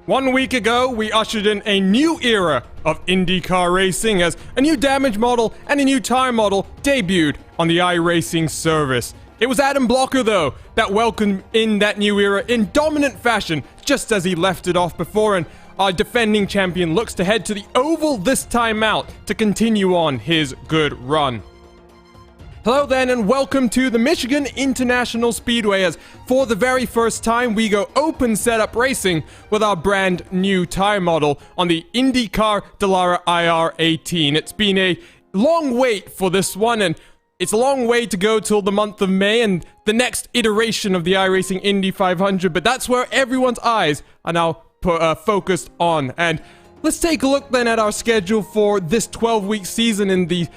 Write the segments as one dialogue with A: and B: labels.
A: 1 week ago, we ushered in a new era of IndyCar racing as a new damage model and a new tire model debuted on the iRacing service. It was Adam Blocker, though, that welcomed in that new era in dominant fashion, just as he left it off before, and our defending champion looks to head to the oval this time out to continue on his good run. Hello then, and welcome to the Michigan International Speedway, as for the very first time we go open setup racing with our brand new tire model on the IndyCar Dallara IR18. It's been a long wait for this one, and it's a long way to go till the month of May and the next iteration of the iRacing Indy 500, but that's where everyone's eyes are now focused on. And let's take a look then at our schedule for this 12-week season in the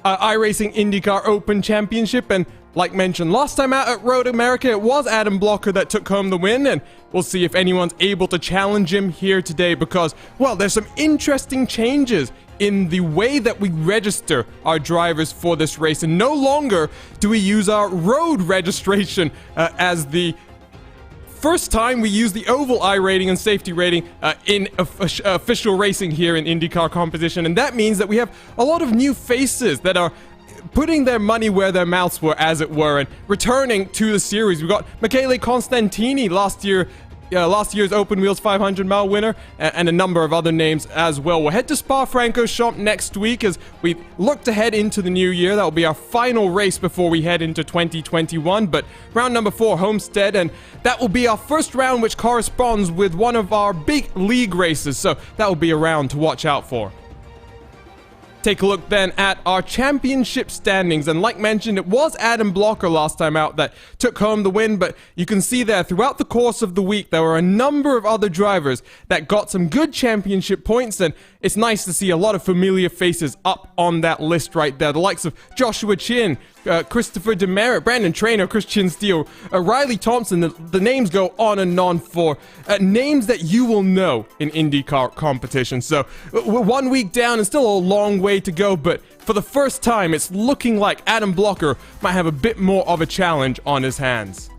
A: iRacing IndyCar Open Championship. And like mentioned last time out at Road America, it was Adam Blocker that took home the win, and we'll see if anyone's able to challenge him here today because, well, there's some interesting changes in the way that we register our drivers for this race, and no longer do we use our road registration as the first time we use the oval iRating and safety rating in official racing here in IndyCar competition, and that means that we have a lot of new faces that are putting their money where their mouths were, as it were, and returning to the series. We've got Michele Constantini, last year's Open Wheels 500-mile winner, and a number of other names as well. We'll head to Spa-Francorchamps next week as we look to head into the new year. That will be our final race before we head into 2021, but round number 4, Homestead, and that will be our first round, which corresponds with one of our big league races, so that will be a round to watch out for. Take a look then at our championship standings, and like mentioned, it was Adam Blocker last time out that took home the win, but you can see there throughout the course of the week there were a number of other drivers that got some good championship points, and it's nice to see a lot of familiar faces up on that list right there. The likes of Joshua Chin, Christopher Demerit, Brandon Traynor, Christian Steele, Riley Thompson. The names go on and on for names that you will know in IndyCar competition. So we're 1 week down and still a long way to go, but for the first time it's looking like Adam Blocker might have a bit more of a challenge on his hands.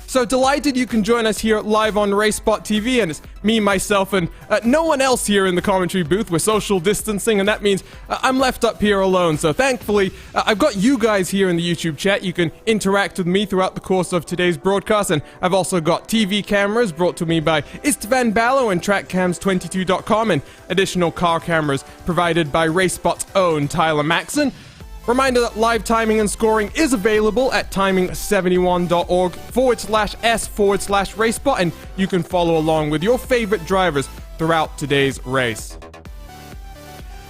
A: So delighted you can join us here live on RaceSpotTV, and it's me, myself, and no one else here in the commentary booth. We're social distancing, and that means I'm left up here alone. So thankfully, I've got you guys here in the YouTube chat. You can interact with me throughout the course of today's broadcast, and I've also got TV cameras brought to me by Istvan Ballo and TrackCams22.com, and additional car cameras provided by RaceSpot's own Tyler Maxson. Reminder that live timing and scoring is available at timing71.org/s/RaceSpot, and you can follow along with your favorite drivers throughout today's race.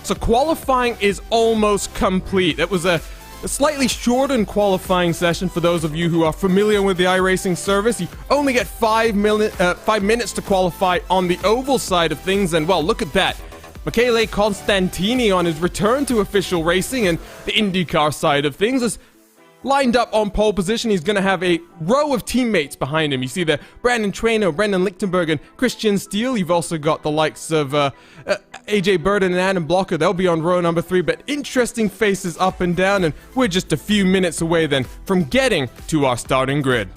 A: So qualifying is almost complete. It was a slightly shortened qualifying session for those of you who are familiar with the iRacing service. You only get 5 minutes to qualify on the oval side of things, and well, look at that. Michele Constantini on his return to official racing, and the IndyCar side of things is lined up on pole position. He's going to have a row of teammates behind him. You see there Brandon Traynor, Brendan Lichtenberg, and Christian Steele. You've also got the likes of AJ Burden and Adam Blocker. They'll be on row number 3, but interesting faces up and down, and we're just a few minutes away then from getting to our starting grid.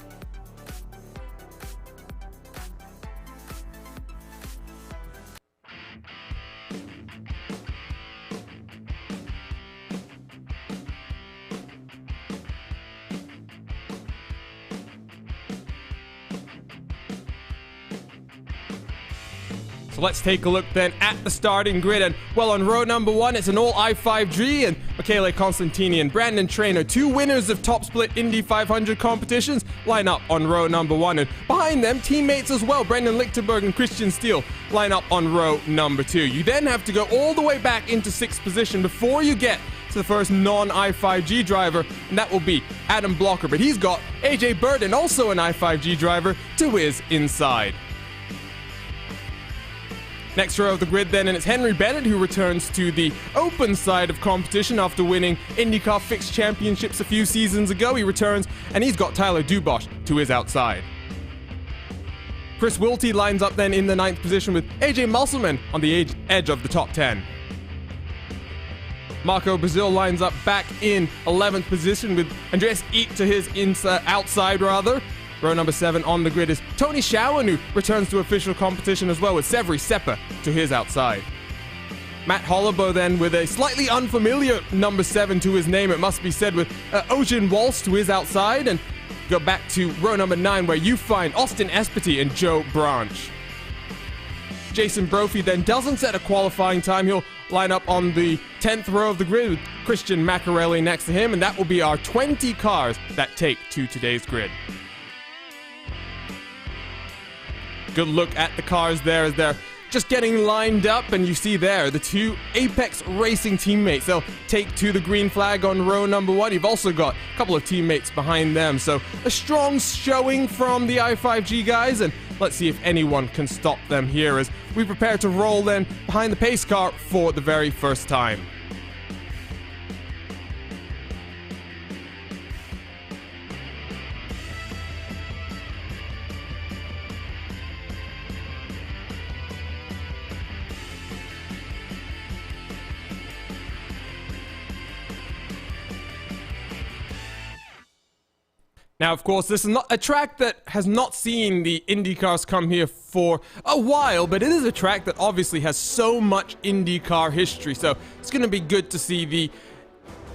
A: So let's take a look then at the starting grid, and well, on row number 1 it's an all i5G, and Michele Constantini and Brandon Traynor, 2 winners of top split Indy 500 competitions, line up on row number 1, and behind them teammates as well, Brendan Lichtenberg and Christian Steele, line up on row number 2. You then have to go all the way back into 6th position before you get to the first non-i5G driver, and that will be Adam Blocker, but he's got AJ Burden, also an i5G driver, to his inside. Next row of the grid then, and it's Henry Bennett who returns to the open side of competition after winning IndyCar Fixed Championships a few seasons ago. He returns, and he's got Tyler Dubosch to his outside. Chris Wilty lines up then in the 9th position with AJ Musselman on the edge of the top 10. Marco Brazil lines up back in 11th position with Andreas Eek to his outside rather. Row number 7 on the grid is Tony Schowen, who returns to official competition as well, with Severi Seppa to his outside. Matt Hollabo then with a slightly unfamiliar number 7 to his name, it must be said, with Ojin Walsh to his outside. And go back to row number 9, where you find Austin Espety and Joe Branch. Jason Brophy then doesn't set a qualifying time. He'll line up on the 10th row of the grid with Christian Macarelli next to him, and that will be our 20 cars that take to today's grid. Good look at the cars there as they're just getting lined up, and you see there the two Apex Racing teammates. They'll take to the green flag on row number 1. You've also got a couple of teammates behind them, so a strong showing from the i5G guys, and let's see if anyone can stop them here as we prepare to roll then behind the pace car for the very first time. Now, of course, this is not a track that has not seen the IndyCars come here for a while, but it is a track that obviously has so much IndyCar history, so it's going to be good to see the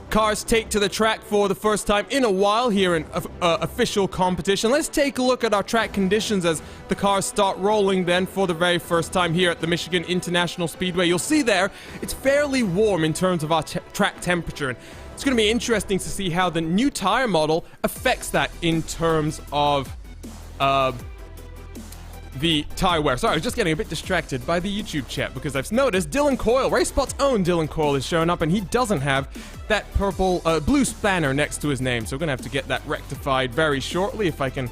A: cars take to the track for the first time in a while here in official competition. Let's take a look at our track conditions as the cars start rolling then for the very first time here at the Michigan International Speedway. You'll see there, it's fairly warm in terms of our track temperature, and it's going to be interesting to see how the new tire model affects that in terms of the tire wear. Sorry, I was just getting a bit distracted by the YouTube chat because I've noticed Dylan Coyle, RaceSpot's own Dylan Coyle, is showing up, and he doesn't have that blue spanner next to his name. So we're going to have to get that rectified very shortly. If I can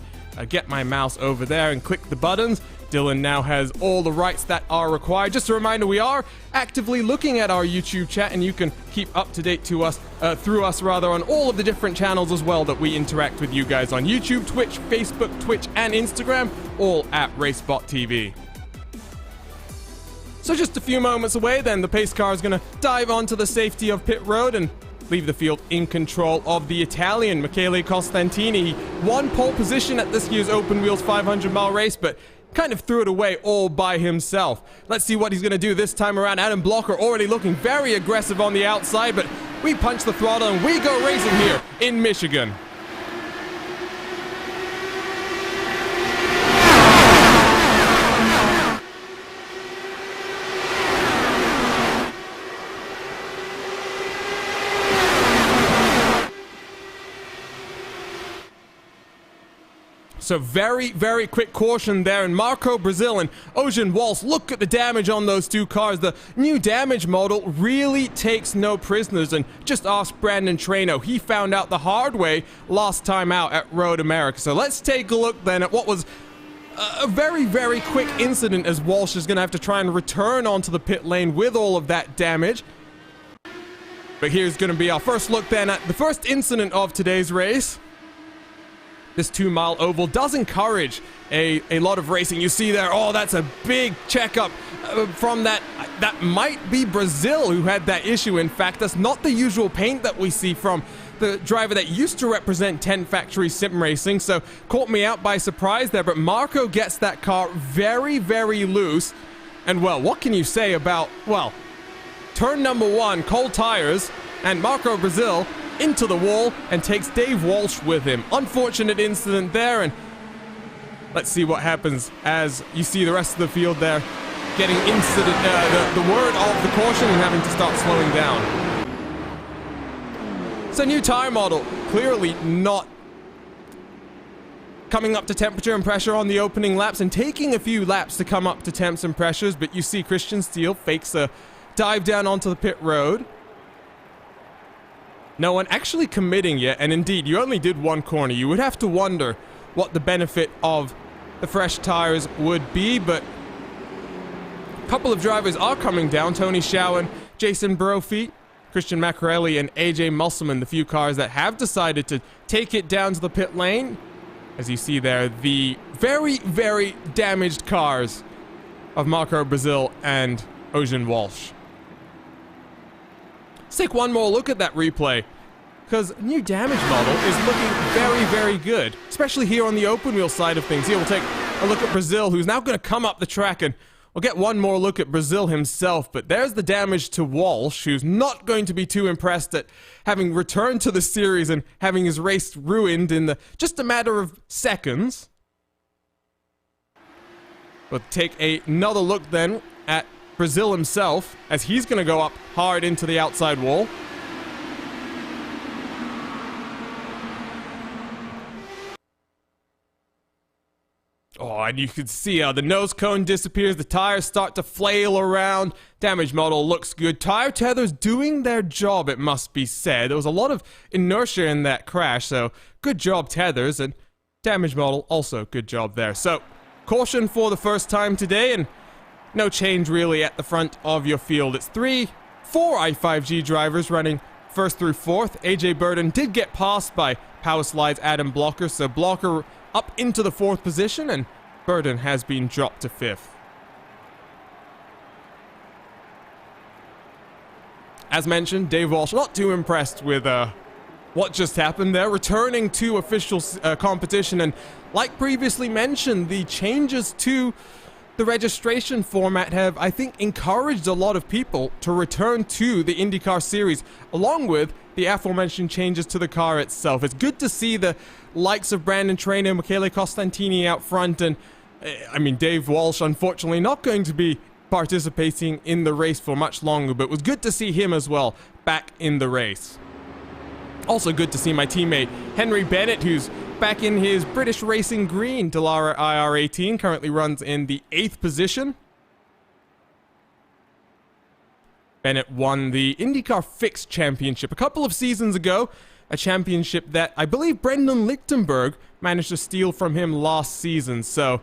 A: get my mouse over there and click the buttons. Dylan now has all the rights that are required. Just a reminder, we are actively looking at our YouTube chat, and you can keep up to date to us through us on all of the different channels as well that we interact with you guys on YouTube, Twitch, Facebook, Twitch, and Instagram, all at RaceSpotTV. So just a few moments away, then the pace car is going to dive onto the safety of pit road and leave the field in control of the Italian Michele Costantini. He won pole position at this year's Open Wheels 500-mile race, but kind of threw it away all by himself. Let's see what he's going to do this time around. Adam Blocker already looking very aggressive on the outside, but we punch the throttle and we go racing here in Michigan. So very, very quick caution there, and Marco Brazil and Ojin Walsh, look at the damage on those two cars. The new damage model really takes no prisoners, and just ask Brandon Trano. He found out the hard way last time out at Road America. So let's take a look then at what was a very, very quick incident, as Walsh is going to have to try and return onto the pit lane with all of that damage. But here's going to be our first look then at the first incident of today's race. This 2-mile oval does encourage a lot of racing. You see there, oh, that's a big checkup from that. That might be Brazil who had that issue. In fact, that's not the usual paint that we see from the driver that used to represent 10 Factory Sim Racing. So caught me out by surprise there, but Marco gets that car very, very loose. And well, what can you say about, well, turn number 1, cold tires, and Marco Brazil into the wall and takes Dave Walsh with him. Unfortunate incident there, and let's see what happens as you see the rest of the field there getting the word of the caution and having to start slowing down. So new tire model, clearly not coming up to temperature and pressure on the opening laps, and taking a few laps to come up to temps and pressures, but you see Christian Steele fakes a dive down onto the pit road. No one actually committing yet, and indeed, you only did one corner. You would have to wonder what the benefit of the fresh tires would be, but a couple of drivers are coming down. Tony Schowen, Jason Brophy, Christian Macarelli, and AJ Musselman, the few cars that have decided to take it down to the pit lane. As you see there, the very, very damaged cars of Marco Brazil and Ojin Walsh. Let's take one more look at that replay. because new damage model is looking very, very good, especially here on the open wheel side of things. Here we'll take a look at Brazil, who's now going to come up the track, and we'll get one more look at Brazil himself. But there's the damage to Walsh, who's not going to be too impressed at having returned to the series and having his race ruined in just a matter of seconds. We'll take another look then at Brazil himself, as he's going to go up hard into the outside wall. Oh, and you can see the nose cone disappears, the tires start to flail around. Damage model looks good. Tire tethers doing their job, it must be said. There was a lot of inertia in that crash, so good job tethers, and damage model also good job there. So, caution for the first time today, and no change really at the front of your field. It's 4 i5G drivers running first through fourth. AJ Burden did get passed by Power Slide's Adam Blocker, so Blocker up into the fourth position, and Burden has been dropped to fifth. As mentioned, Dave Walsh not too impressed with what just happened there, returning to official competition, and like previously mentioned, the changes to the registration format have, I think, encouraged a lot of people to return to the IndyCar series, along with the aforementioned changes to the car itself. It's good to see the likes of Brandon Traynor, Michele Costantini out front, and I mean, Dave Walsh, unfortunately, not going to be participating in the race for much longer, but it was good to see him as well back in the race. Also good to see my teammate Henry Bennett, who's back in his British Racing Green Dallara IR18, currently runs in the 8th position. Bennett won the IndyCar Fixed Championship a couple of seasons ago, a championship that I believe Brendan Lichtenberg managed to steal from him last season. So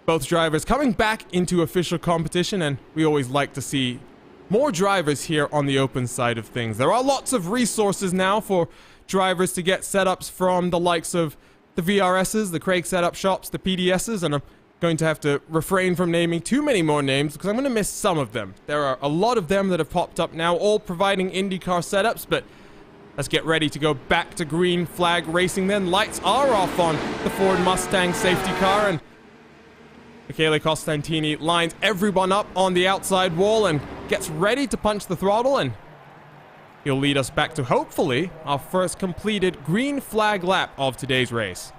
A: both drivers coming back into official competition, and we always like to see more drivers here on the open side of things. There are lots of resources now for drivers to get setups from the likes of the VRSs, the Craig Setup Shops, the PDSs, and I'm going to have to refrain from naming too many more names because I'm going to miss some of them. There are a lot of them that have popped up now, all providing IndyCar setups, but let's get ready to go back to green flag racing then. Lights are off on the Ford Mustang safety car, and Michele Costantini lines everyone up on the outside wall and gets ready to punch the throttle, and he'll lead us back to, hopefully, our first completed green flag lap of today's race.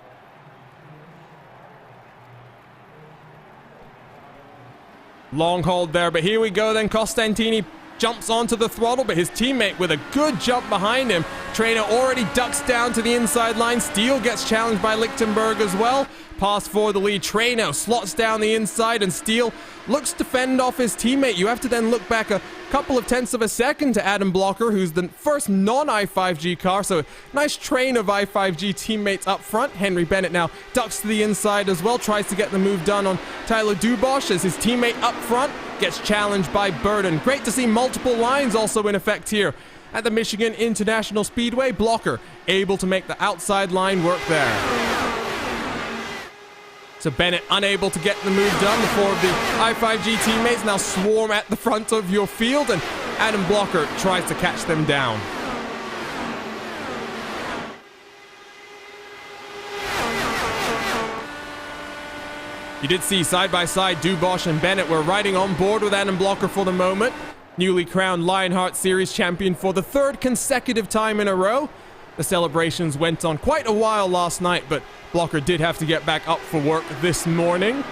A: Long hold there, but here we go then. Costantini jumps onto the throttle, but his teammate with a good jump behind him. Traynor already ducks down to the inside line. Steele gets challenged by Lichtenberg as well. Pass for the lead. Traynor slots down the inside, and Steele looks to fend off his teammate. You have to then look back a couple of tenths of a second to Adam Blocker, who's the first non-i5G car, so a nice train of i5G teammates up front. Henry Bennett now ducks to the inside as well, tries to get the move done on Tyler Dubosh as his teammate up front gets challenged by Burden. Great to see multiple lines also in effect here at the Michigan International Speedway. Blocker able to make the outside line work there. So Bennett unable to get the move done. The four of the i5G teammates now swarm at the front of your field, and Adam Blocker tries to catch them down. You did see side by side Dubosh and Bennett were riding on board with Adam Blocker for the moment. Newly crowned Lionheart Series champion for the third consecutive time in a row. The celebrations went on quite a while last night, but Blocker did have to get back up for work this morning.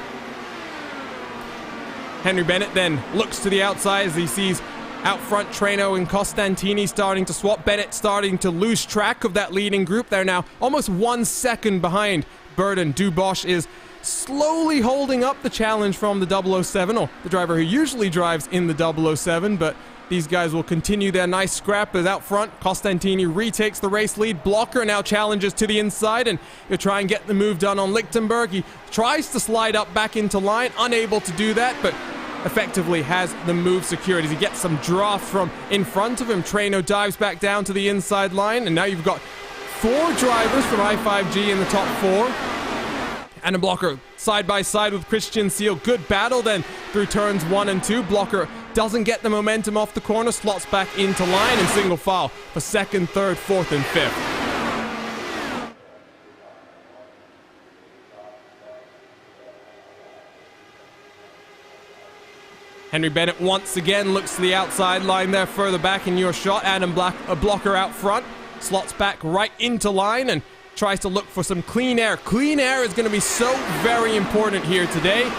A: Henry Bennett then looks to the outside as he sees out front Traynor and Costantini starting to swap. Bennett starting to lose track of that leading group. They're now almost 1 second behind Burden. Dubosh is slowly holding up the challenge from the 007, or the driver who usually drives in the 007, but these guys will continue their nice scrap as out front. Costantini retakes the race lead. Blocker now challenges to the inside, and he'll try and get the move done on Lichtenberg. He tries to slide up back into line, unable to do that, but effectively has the move secured as he gets some draft from in front of him. Traynor dives back down to the inside line, and now you've got 4 drivers from i5G in the top 4. And a Blocker side by side with Christian Seal. Good battle then through turns 1 and 2. Blocker doesn't get the momentum off the corner, slots back into line in single file for second, third, fourth, and fifth. Henry Bennett once again looks to the outside line there, further back in your shot. Adam Blocker out front, slots back right into line and tries to look for some clean air. Clean air is going to be so very important here today.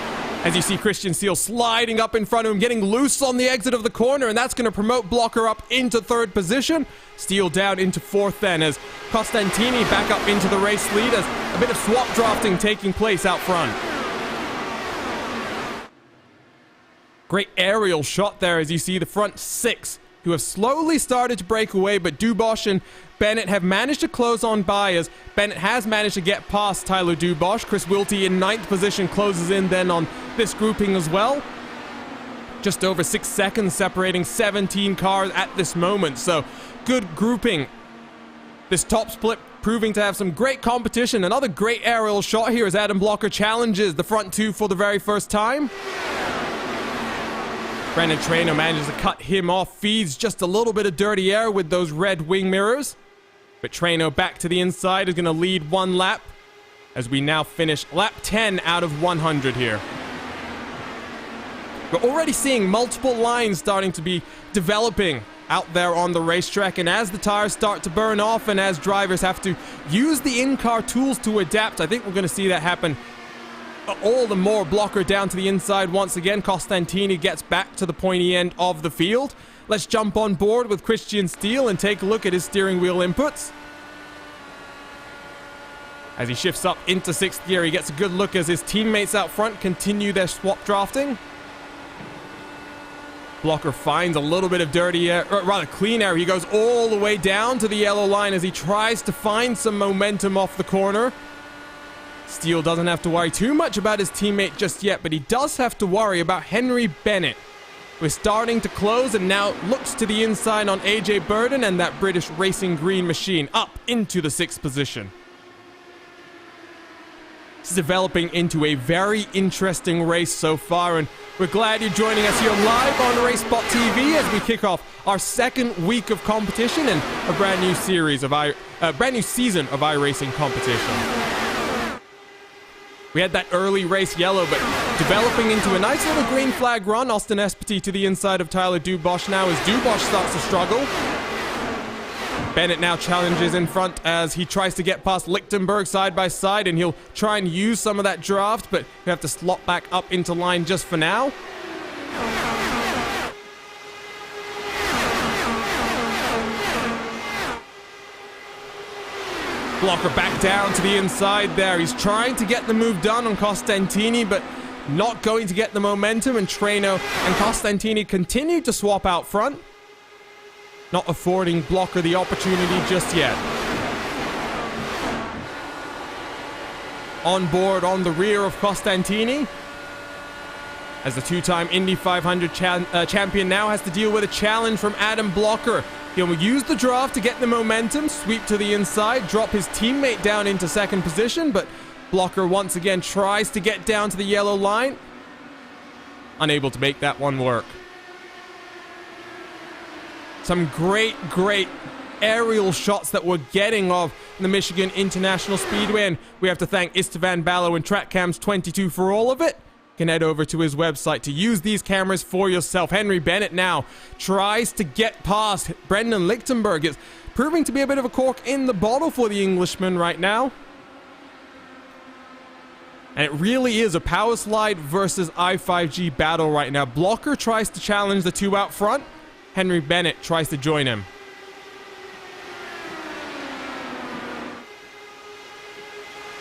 A: As you see Christian Steele sliding up in front of him, getting loose on the exit of the corner, and that's going to promote Blocker up into third position. Steele down into fourth then, as Costantini back up into the race lead, as a bit of swap drafting taking place out front. Great aerial shot there as you see the front six, who have slowly started to break away, but Dubois and Bennett have managed to close on by, as Bennett has managed to get past Tyler Dubois. Chris Wiltie in ninth position closes in then on this grouping as well. Just over 6 seconds separating 17 cars at this moment, so good grouping. This top split proving to have some great competition. Another great aerial shot here as Adam Blocker challenges the front two for the very first time. Brendan Traynor manages to cut him off, feeds just a little bit of dirty air with those red wing mirrors. But Traynor back to the inside is going to lead one lap as we now finish lap 10 out of 100 here. We're already seeing multiple lines starting to be developing out there on the racetrack, and as the tires start to burn off and as drivers have to use the in-car tools to adapt, I think we're going to see that happen all the more. Blocker down to the inside once again. Costantini gets back to the pointy end of the field. Let's jump on board with Christian Steele and take a look at his steering wheel inputs. As he shifts up into sixth gear, he gets a good look as his teammates out front continue their swap drafting. Blocker finds a little bit of dirty air, or rather clean air. He goes all the way down to the yellow line as he tries to find some momentum off the corner. Steele doesn't have to worry too much about his teammate just yet, but he does have to worry about Henry Bennett. We're starting to close and now looks to the inside on AJ Burden and that British Racing Green machine up into the sixth position. It's developing into a very interesting race so far, and we're glad you're joining us here live on RaceSpotTV as we kick off our second week of competition and a brand new season of iRacing competition. We had that early race yellow, but developing into a nice little green flag run. Austin Espety to the inside of Tyler Dubois now as Dubois starts to struggle. Bennett now challenges in front as he tries to get past Lichtenberg side by side, and he'll try and use some of that draft, but we have to slot back up into line just for now. Blocker back down to the inside there. He's trying to get the move done on Costantini, but not going to get the momentum, and Traynor and Costantini continue to swap out front, not affording Blocker the opportunity just yet. On board on the rear of Costantini, as the two-time Indy 500 champion now has to deal with a challenge from Adam Blocker. He'll use the draft to get the momentum, sweep to the inside, drop his teammate down into second position, but Blocker once again tries to get down to the yellow line. Unable to make that one work. Some great aerial shots that we're getting of the Michigan International Speedway, and we have to thank Istvan Ballo and TrackCams22 for all of it. You can head over to his website to use these cameras for yourself. Henry Bennett now tries to get past Brendan Lichtenberg. It's proving to be a bit of a cork in the bottle for the Englishman right now. And it really is a power slide versus i5G battle right now. Blocker tries to challenge the two out front. Henry Bennett tries to join him.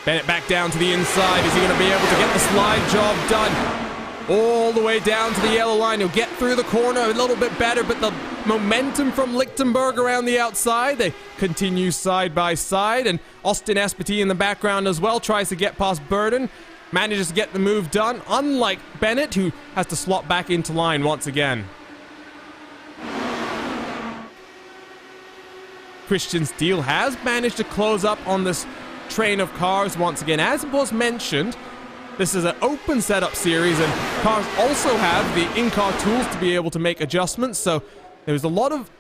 A: Bennett back down to the inside. Is he going to be able to get the slide job done? All the way down to the yellow line. He'll get through the corner a little bit better, but the momentum from Lichtenberg around the outside. They continue side by side, and Austin Espety in the background as well tries to get past Burden. Manages to get the move done, unlike Bennett, who has to slot back into line once again. Christian Steele has managed to close up on this train of cars once again. As was mentioned, This is an open setup series, and cars also have the in-car tools to be able to make adjustments, so there's a lot of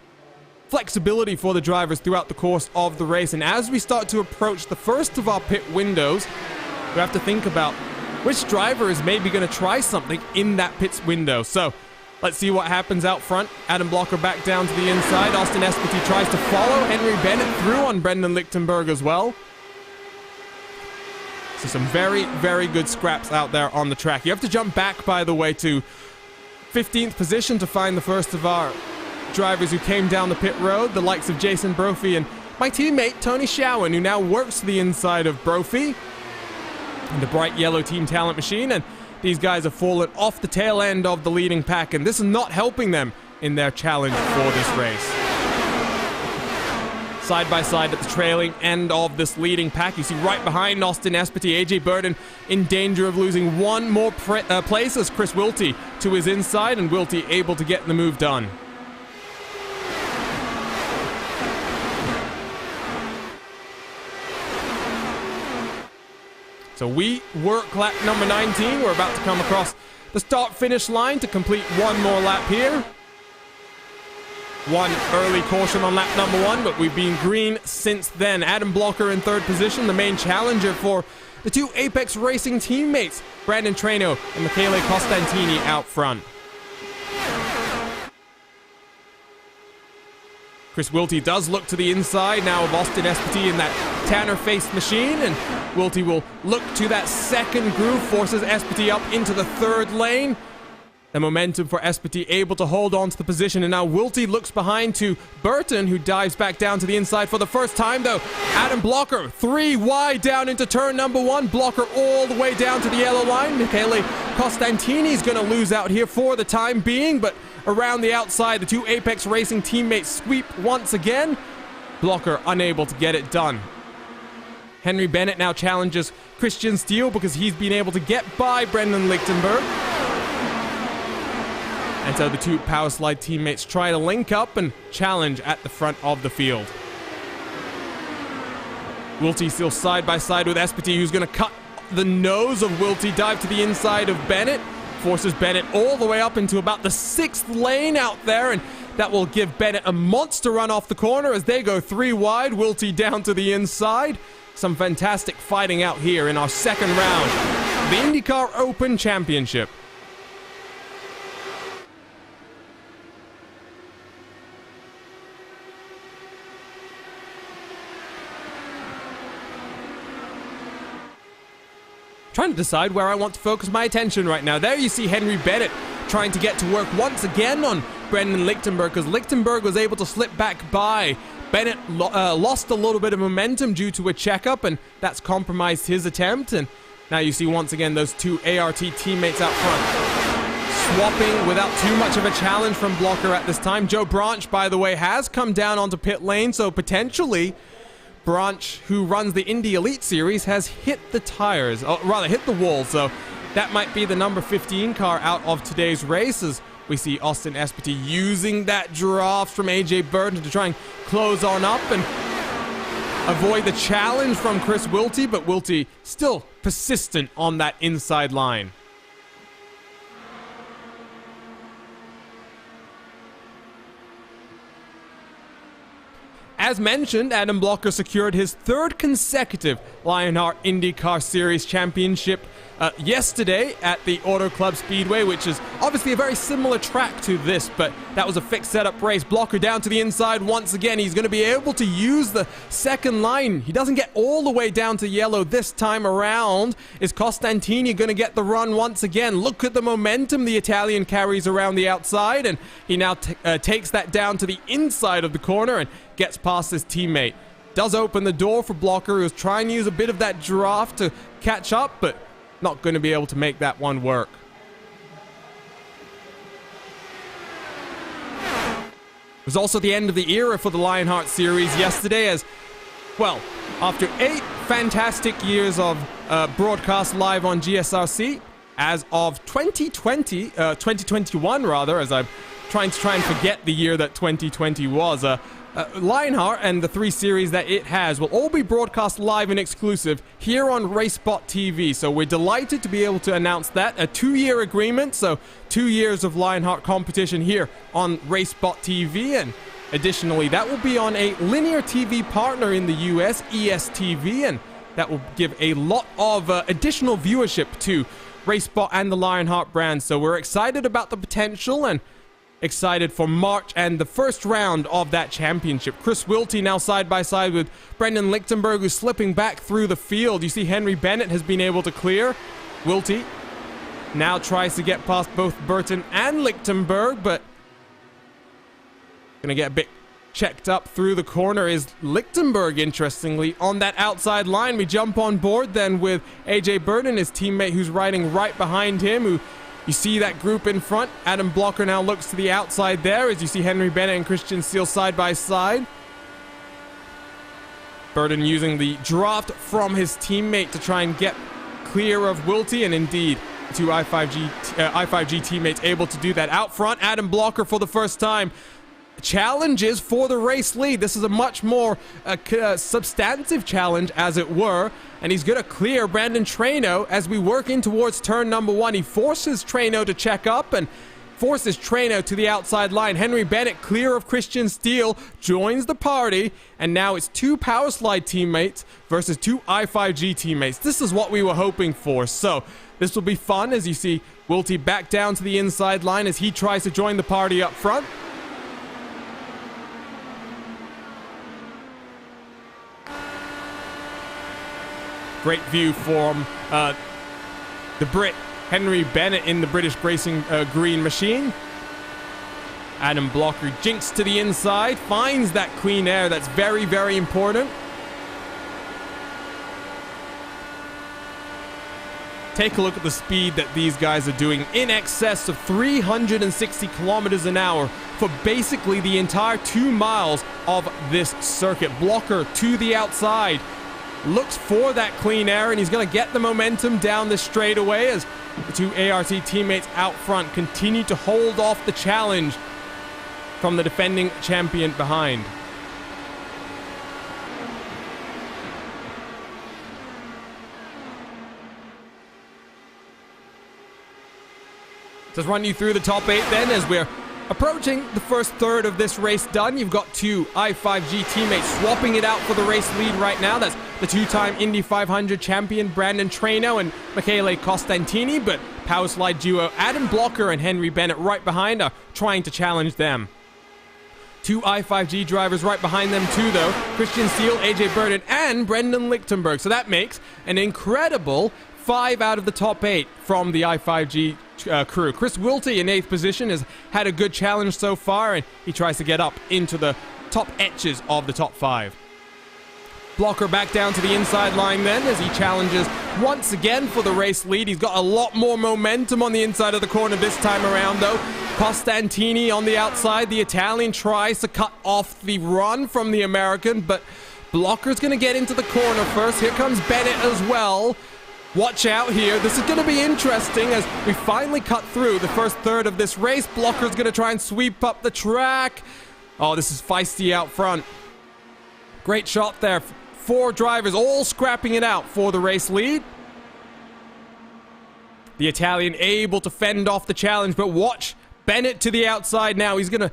A: flexibility for the drivers throughout the course of the race. And as we start to approach the first of our pit windows, we have to think about which driver is maybe going to try something in that pits window. So let's see what happens out front. Adam Blocker back down to the inside. Austin Espity tries to follow. Henry Bennett through on Brendan Lichtenberg as well. So some very, very good scraps out there on the track. You have to jump back, by the way, to 15th position to find the first of our drivers who came down the pit road, the likes of Jason Brophy and my teammate Tony Showen, who now works to the inside of Brophy in the bright yellow Team Talent machine, and these guys have fallen off the tail end of the leading pack, and this is not helping them in their challenge for this race. Side by side at the trailing end of this leading pack, you see right behind Austin Espity, AJ Burden in danger of losing one more place as Chris Wilty to his inside, and Wilty able to get the move done. So we work lap number 19. We're about to come across the start-finish line to complete one more lap here. One early caution on lap number 1, but we've been green since then. Adam Blocker in 3rd position, the main challenger for the two Apex Racing teammates, Brandon Treno and Michele Costantini out front. Chris Wilty does look to the inside now of Austin Espity in that Tanner-faced machine, and Wilty will look to that second groove, forces Espity up into the 3rd lane. The momentum for Espity able to hold on to the position, and now Wilty looks behind to Burton, who dives back down to the inside for the first time, though. Adam Blocker, 3 wide down into turn number 1. Blocker all the way down to the yellow line. Michele Costantini's going to lose out here for the time being, but around the outside, the two Apex Racing teammates sweep once again. Blocker unable to get it done. Henry Bennett now challenges Christian Steele because he's been able to get by Brendan Lichtenberg. And so the two Powerslide teammates try to link up and challenge at the front of the field. Wilty still side by side with Espity, who's going to cut the nose of Wilty, dive to the inside of Bennett, forces Bennett all the way up into about the 6th lane out there, and that will give Bennett a monster run off the corner as they go 3 wide. Wilty down to the inside. Some fantastic fighting out here in our second round, the IndyCar Open Championship. Trying to decide where I want to focus my attention right now. There you see Henry Bennett trying to get to work once again on Brendan Lichtenberg, because Lichtenberg was able to slip back by. Bennett lost a little bit of momentum due to a checkup, and that's compromised his attempt. And now you see once again those two ART teammates out front, swapping without too much of a challenge from Blocker at this time. Joe Branch, by the way, has come down onto pit lane, so potentially Branch, who runs the Indy Elite Series, has hit the tires, or rather hit the wall, so that might be the number 15 car out of today's race, as we see Austin Espity using that draft from AJ Burton to try and close on up and avoid the challenge from Chris Wilty, but Wilty still persistent on that inside line. As mentioned, Adam Blocker secured his 3rd consecutive Lionheart IndyCar Series championship yesterday at the Auto Club Speedway, which is obviously a very similar track to this, but that was a fixed setup race. Blocker down to the inside once again. He's going to be able to use the second line. He doesn't get all the way down to yellow this time around. Is Costantini going to get the run once again? Look at the momentum the Italian carries around the outside, and he now takes that down to the inside of the corner and gets past his teammate. Does open the door for Blocker, who's trying to use a bit of that draft to catch up, but not going to be able to make that one work. It was also the end of the era for the Lionheart Series yesterday, as, well, after 8 fantastic years of broadcast live on GSRC, as of 2021 rather, as I'm trying to forget the year that 2020 was, Lionheart and the 3 series that it has will all be broadcast live and exclusive here on RaceSpotTV. So we're delighted to be able to announce that. A 2-year agreement, so 2 years of Lionheart competition here on RaceSpotTV. And additionally, that will be on a linear TV partner in the US, ESTV, and that will give a lot of additional viewership to RaceSpot and the Lionheart brand. So we're excited about the potential and excited for March and the first round of that championship. Chris Wilty now side by side with Brendan Lichtenberg, who's slipping back through the field. You see Henry Bennett has been able to clear. Wilty now tries to get past both Burton and Lichtenberg, but gonna get a bit checked up through the corner is Lichtenberg, interestingly, on that outside line. We jump on board then with AJ Burton, his teammate, who's riding right behind him, who you see that group in front. Adam Blocker now looks to the outside there as you see Henry Bennett and Christian Steele side by side. Burton using the draft from his teammate to try and get clear of Wilty, and indeed, the 2 I5G teammates able to do that. Out front, Adam Blocker for the first time challenges for the race lead. This is a much more substantive challenge, as it were, and he's gonna clear Brandon Traino as we work in towards turn number 1. He forces Traino to check up and forces Traino to the outside line. Henry Bennett clear of Christian Steele, joins the party, and now it's 2 Powerslide teammates versus 2 I5G teammates. This is what we were hoping for, so this will be fun as you see Wilty back down to the inside line as he tries to join the party up front. Great view from the Brit Henry Bennett in the British Racing green machine. Adam Blocker jinks to the inside, finds that clean air. That's very, very important. Take a look at the speed that these guys are doing, in excess of 360 kilometers an hour for basically the entire 2 miles of this circuit. Blocker to the outside, looks for that clean air, and he's going to get the momentum down this straightaway as the 2 ART teammates out front continue to hold off the challenge from the defending champion behind. Just run you through the top 8 then as we're approaching the first third of this race done. You've got 2 I5G teammates swapping it out for the race lead right now. That's the 2-time Indy 500 champion Brandon Traino and Michele Costantini, but Powerslide duo Adam Blocker and Henry Bennett right behind are trying to challenge them. 2 I5G drivers right behind them too, though. Christian Steele, AJ Burton, and Brendan Lichtenberg. So that makes an incredible 5 out of the top 8 from the I5G crew. Chris Wilty in 8th position has had a good challenge so far, and he tries to get up into the top etches of the top 5. Blocker back down to the inside line then as he challenges once again for the race lead. He's got a lot more momentum on the inside of the corner this time around, though. Costantini on the outside. The Italian tries to cut off the run from the American, but Blocker's going to get into the corner first. Here comes Bennett as well. Watch out here. This is going to be interesting as we finally cut through the first third of this race. Blocker's going to try and sweep up the track. Oh, this is feisty out front. Great shot there. 4 drivers all scrapping it out for the race lead. The Italian able to fend off the challenge, but watch Bennett to the outside now. He's going to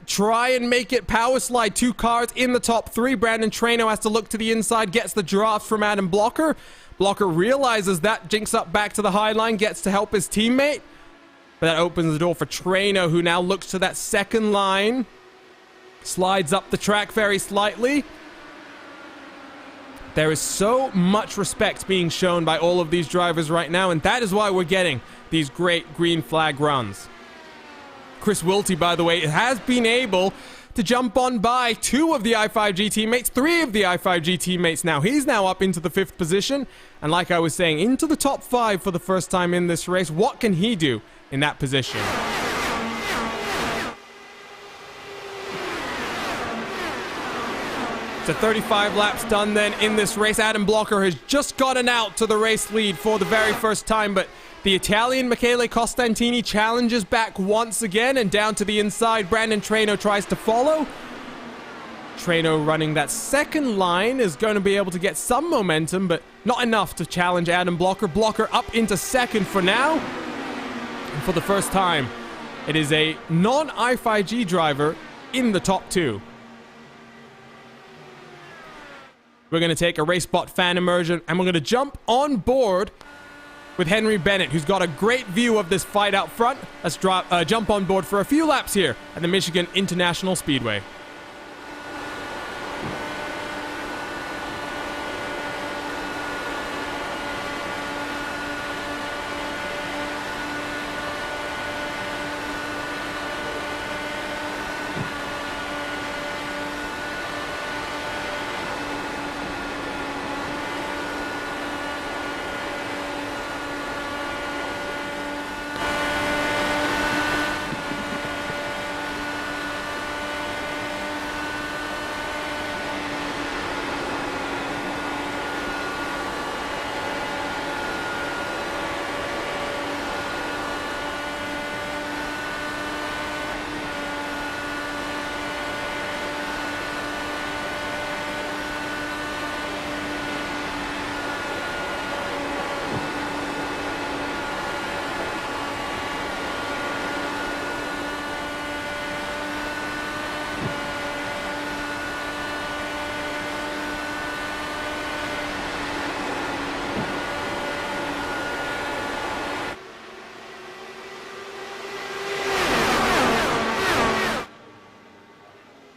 A: try and make it power slide. 2 cars in the top 3. Brandon Traino has to look to the inside, gets the draft from Adam Blocker. Blocker realizes that, jinks up back to the high line, gets to help his teammate. But that opens the door for Traino, who now looks to that second line. Slides up the track very slightly. There is so much respect being shown by all of these drivers right now, and that is why we're getting these great green flag runs. Chris Wilty, by the way, has been able to jump on by 2 of the I5G teammates, 3 of the I5G teammates now. He's now up into the 5th position, and like I was saying, into the top 5 for the first time in this race. What can he do in that position? So 35 laps done then in this race. Adam Blocker has just gotten out to the race lead for the very first time, but the Italian Michele Costantini challenges back once again, and down to the inside, Brandon Traino tries to follow. Traino running that second line is going to be able to get some momentum, but not enough to challenge Adam Blocker. Blocker up into second for now. And for the first time, it is a non-I5G driver in the top two. We're going to take a RaceSpot fan immersion, and we're going to jump on board with Henry Bennett, who's got a great view of this fight out front. Let's jump on board for a few laps here at the Michigan International Speedway.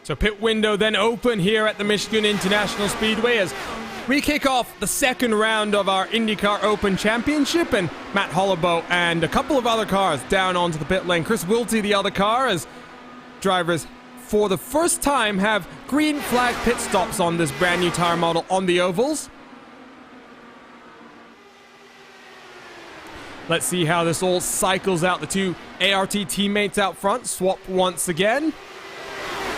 A: So pit window then open here at the Michigan International Speedway as we kick off the second round of our IndyCar Open Championship, and Matt Hollowbo and a couple of other cars down onto the pit lane. Chris Wilty, the other car, as drivers for the first time have green flag pit stops on this brand new tire model on the ovals. Let's see how this all cycles out. The two ART teammates out front swap once again.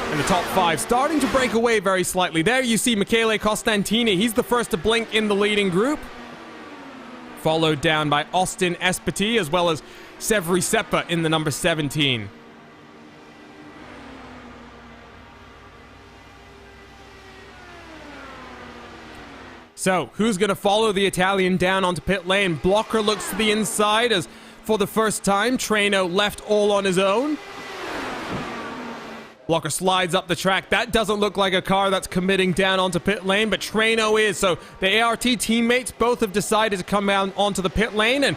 A: And the top five starting to break away very slightly. There you see Michele Costantini. He's the first to blink in the leading group. Followed down by Austin Espati, as well as Severi Seppa in the number 17. So, who's going to follow the Italian down onto pit lane? Blocker looks to the inside as, for the first time, Traino left all on his own. Blocker slides up the track. That doesn't look like a car that's committing down onto pit lane, but Traino is. So the ART teammates both have decided to come down onto the pit lane, and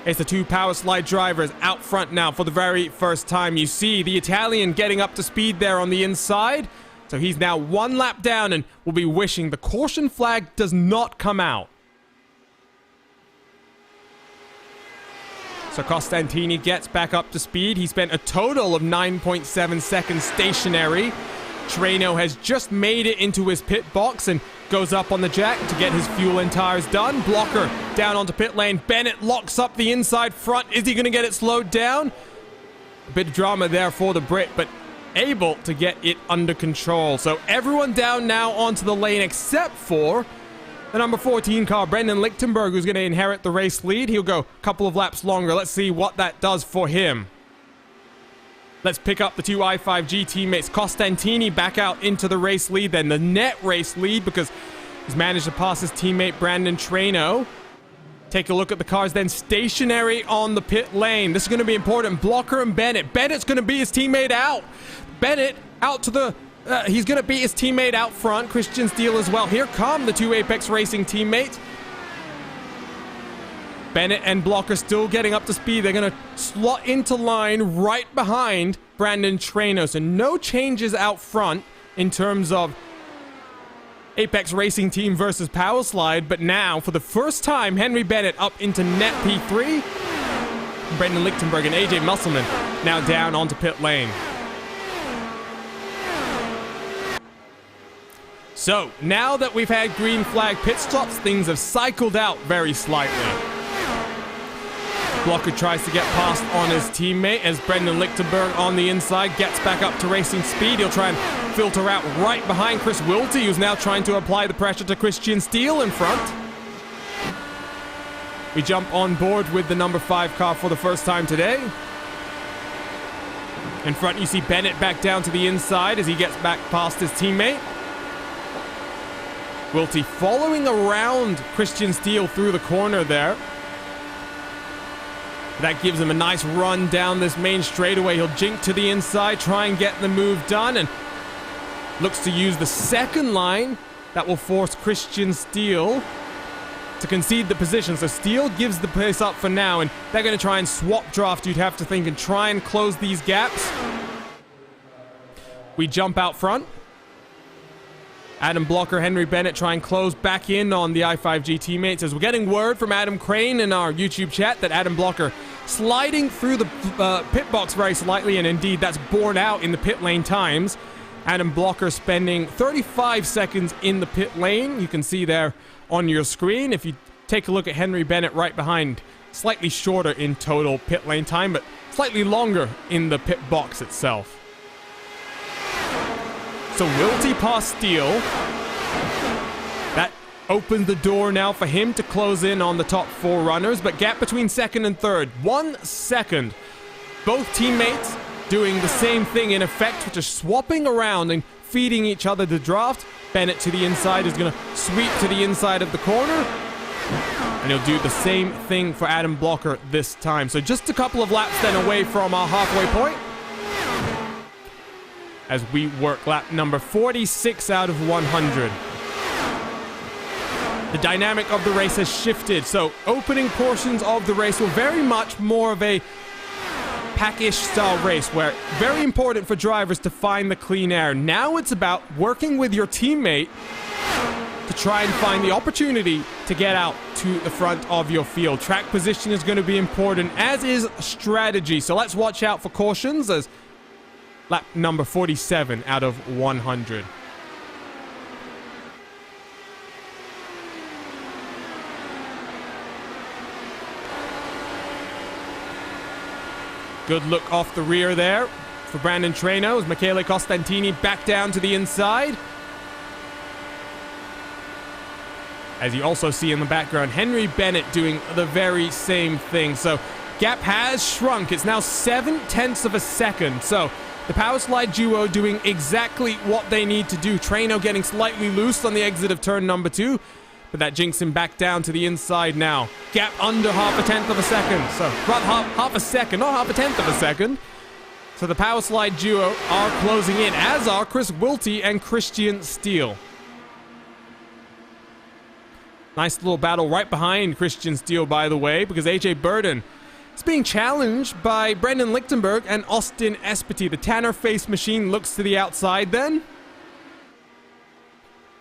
A: it's the two power slide drivers out front now for the very first time. You see the Italian getting up to speed there on the inside. So he's now one lap down and will be wishing the caution flag does not come out. So Costantini gets back up to speed. He spent a total of 9.7 seconds stationary. Traino has just made it into his pit box and goes up on the jack to get his fuel and tires done. Blocker down onto pit lane. Bennett locks up the inside front. Is he going to get it slowed down? A bit of drama there for the Brit, but able to get it under control. So everyone down now onto the lane except for the number 14 car, Brendan Lichtenberg, who's going to inherit the race lead. He'll go a couple of laps longer. Let's see what that does for him. Let's pick up the two i5G teammates. Costantini back out into the race lead, then the net race lead, because he's managed to pass his teammate Brandon Traino. Take a look at the cars then stationary on the pit lane. This is going to be important. Blocker and Bennett. Bennett's going to beat his teammate out. Bennett out to the... he's going to beat his teammate out front. Christian Steele as well. Here come the two Apex Racing teammates. Bennett and Blocker still getting up to speed. They're going to slot into line right behind Brandon Traino. So no changes out front in terms of Apex Racing team versus Power Slide. But now, for the first time, Henry Bennett up into net P3. Brendan Lichtenberg and AJ Musselman now down onto pit lane. So, now that we've had green flag pit stops, things have cycled out very slightly. Blocker tries to get past on his teammate as Brendan Lichtenberg on the inside gets back up to racing speed. He'll try and filter out right behind Chris Wilty, who's now trying to apply the pressure to Christian Steele in front. We jump on board with the number 5 car for the first time today. In front, you see Bennett back down to the inside as he gets back past his teammate. Wilty following around Christian Steele through the corner there. That gives him a nice run down this main straightaway. He'll jink to the inside, try and get the move done, and looks to use the second line. That will force Christian Steele to concede the position. So Steele gives the pace up for now, and they're going to try and swap draft, you'd have to think, and try and close these gaps. We jump out front. Adam Blocker, Henry Bennett try and close back in on the i5G teammates, as we're getting word from Adam Crane in our YouTube chat that Adam Blocker sliding through the pit box very slightly, and indeed that's borne out in the pit lane times. Adam Blocker spending 35 seconds in the pit lane. You can see there on your screen. If you take a look at Henry Bennett right behind, slightly shorter in total pit lane time, but slightly longer in the pit box itself. So Wilty past Steele. That opens the door now for him to close in on the top 4 runners, but gap between second and third, 1 second. Both teammates doing the same thing in effect, which is swapping around and feeding each other the draft. Bennett to the inside is going to sweep to the inside of the corner, and he'll do the same thing for Adam Blocker this time. So just a couple of laps then away from our halfway point, as we work lap number 46 out of 100. The dynamic of the race has shifted, so opening portions of the race were very much more of a pack-ish style race, where very important for drivers to find the clean air. Now it's about working with your teammate to try and find the opportunity to get out to the front of your field. Track position is going to be important, as is strategy. So let's watch out for cautions as lap number 47 out of 100. Good look off the rear there for Brandon Traino as Michele Costantini back down to the inside. As you also see in the background, Henry Bennett doing the very same thing. So gap has shrunk. It's now 0.7 of a second. So the power slide duo doing exactly what they need to do. Traino getting slightly loose on the exit of turn number 2, but that jinks him back down to the inside now. Gap under 0.5 of a second. So half a second, not 0.5 of a second. So the power slide duo are closing in, as are Chris Wilty and Christian Steele. Nice little battle right behind Christian Steele, by the way, because AJ Burden is being challenged by Brendan Lichtenberg and Austin Espety. The Tanner face machine looks to the outside then,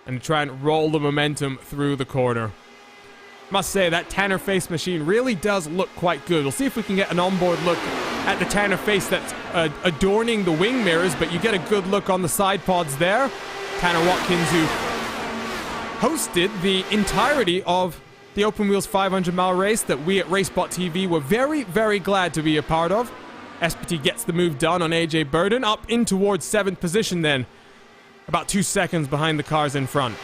A: and try and roll the momentum through the corner. Must say, that Tanner face machine really does look quite good. We'll see if we can get an onboard look at the Tanner face that's adorning the wing mirrors, but you get a good look on the side pods there. Tanner Watkins, who hosted the entirety of the Open Wheels 500-mile race that we at RaceSpotTV were very, very glad to be a part of. Espety gets the move done on AJ Burden, up in towards 7th position then, about 2 seconds behind the cars in front.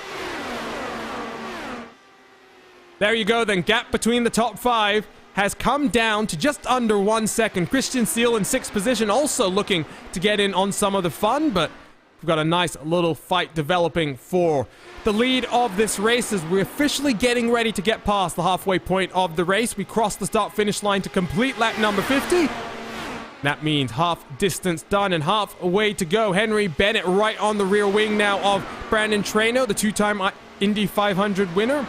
A: There you go then, gap between the top 5 has come down to just under 1 second. Christian Steele in 6th position, also looking to get in on some of the fun, but we've got a nice little fight developing for the lead of this race as we're officially getting ready to get past the halfway point of the race. We cross the start-finish line to complete lap number 50. That means half distance done and half a way to go. Henry Bennett right on the rear wing now of Brandon Traino, the 2-time Indy 500 winner.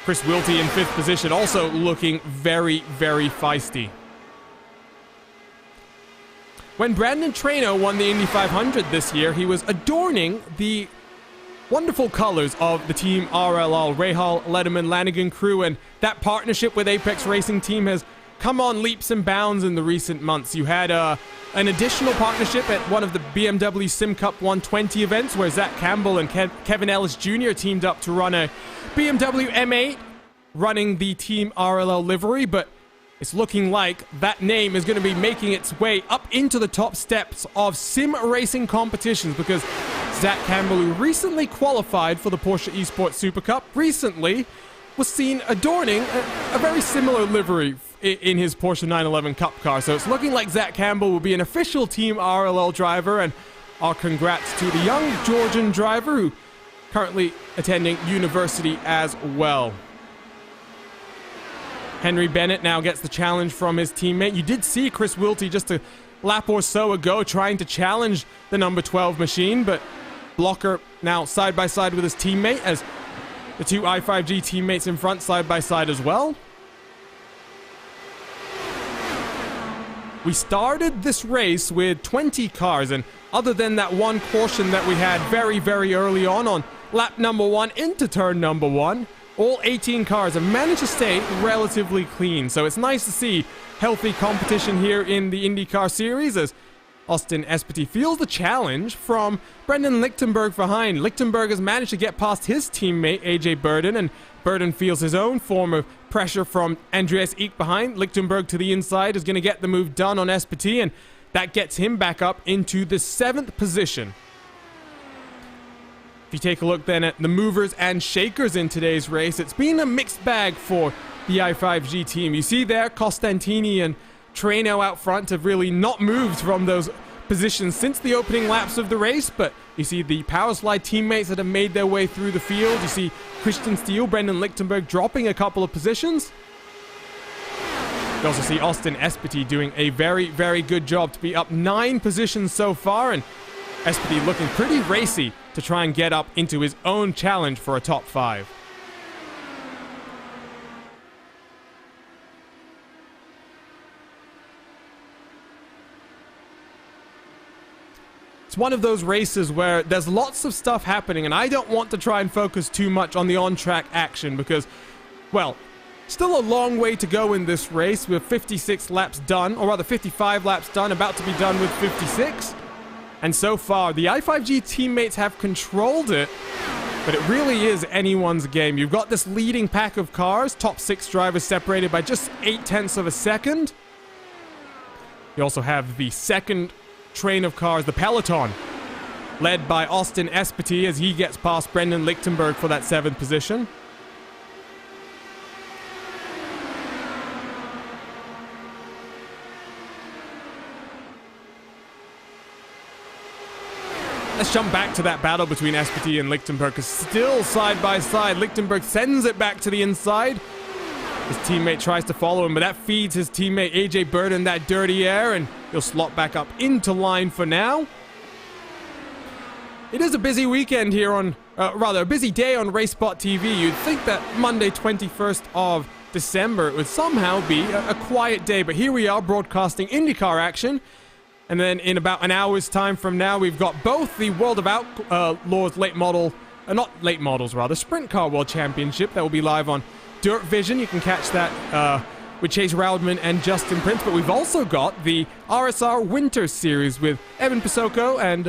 A: Chris Wilty in 5th position, also looking very, very feisty. When Brandon Traino won the Indy 500 this year, he was adorning the wonderful colors of the Team RLL, Rahal, Letterman, Lanigan crew, and that partnership with Apex Racing Team has come on leaps and bounds in the recent months. You had an additional partnership at one of the BMW Sim Cup 120 events where Zach Campbell and Kevin Ellis Jr. teamed up to run a BMW M8 running the Team RLL livery, but it's looking like that name is going to be making its way up into the top steps of sim racing competitions, because Zach Campbell, who recently qualified for the Porsche Esports Super Cup, recently was seen adorning a very similar livery in his Porsche 911 Cup car. So it's looking like Zach Campbell will be an official Team RLL driver, and our congrats to the young Georgian driver who currently attending university as well. Henry Bennett now gets the challenge from his teammate. You did see Chris Wilty just a lap or so ago trying to challenge the number 12 machine, but Blocker now side by side with his teammate as the two i5G teammates in front side by side as well. We started this race with 20 cars, and other than that one caution that we had very, very early on lap number 1 into turn number 1, all 18 cars have managed to stay relatively clean. So it's nice to see healthy competition here in the IndyCar series as Austin Espety feels the challenge from Brendan Lichtenberg behind. Lichtenberg has managed to get past his teammate AJ Burden, and Burden feels his own form of pressure from Andreas Eek behind. Lichtenberg to the inside is going to get the move done on Espety, and that gets him back up into the 7th position. If you take a look then at the movers and shakers in today's race, it's been a mixed bag for the i5G team. You see there, Costantini and Treno out front have really not moved from those positions since the opening laps of the race, but you see the Powerslide teammates that have made their way through the field. You see Christian Steele, Brendan Lichtenberg dropping a couple of positions. You also see Austin Espety doing a very, very good job to be up 9 positions so far, and Espety looking pretty racy to try and get up into his own challenge for a top 5. It's one of those races where there's lots of stuff happening, and I don't want to try and focus too much on the on-track action because, well, still a long way to go in this race. With 56 laps done, or rather 55 laps done, about to be done with 56. And so far, the i5G teammates have controlled it, but it really is anyone's game. You've got this leading pack of cars, top 6 drivers separated by just 0.8 of a second. You also have the second train of cars, the peloton, led by Austin Espety as he gets past Brendan Lichtenberg for that 7th position. Let's jump back to that battle between Espety and Lichtenberg, because still side by side. Lichtenberg sends it back to the inside. His teammate tries to follow him, but that feeds his teammate AJ Burden that dirty air, and he'll slot back up into line for now. It is a busy weekend here on, a busy day on RaceSpotTV. You'd think that Monday 21st of December it would somehow be a quiet day, but here we are broadcasting IndyCar action. And then in about an hour's time from now, we've got both the World of Outlaws late model, not late models rather, Sprint Car World Championship that will be live on Dirt Vision. You can catch that with Chase Roudman and Justin Prince. But we've also got the RSR Winter Series with Evan Pisoko and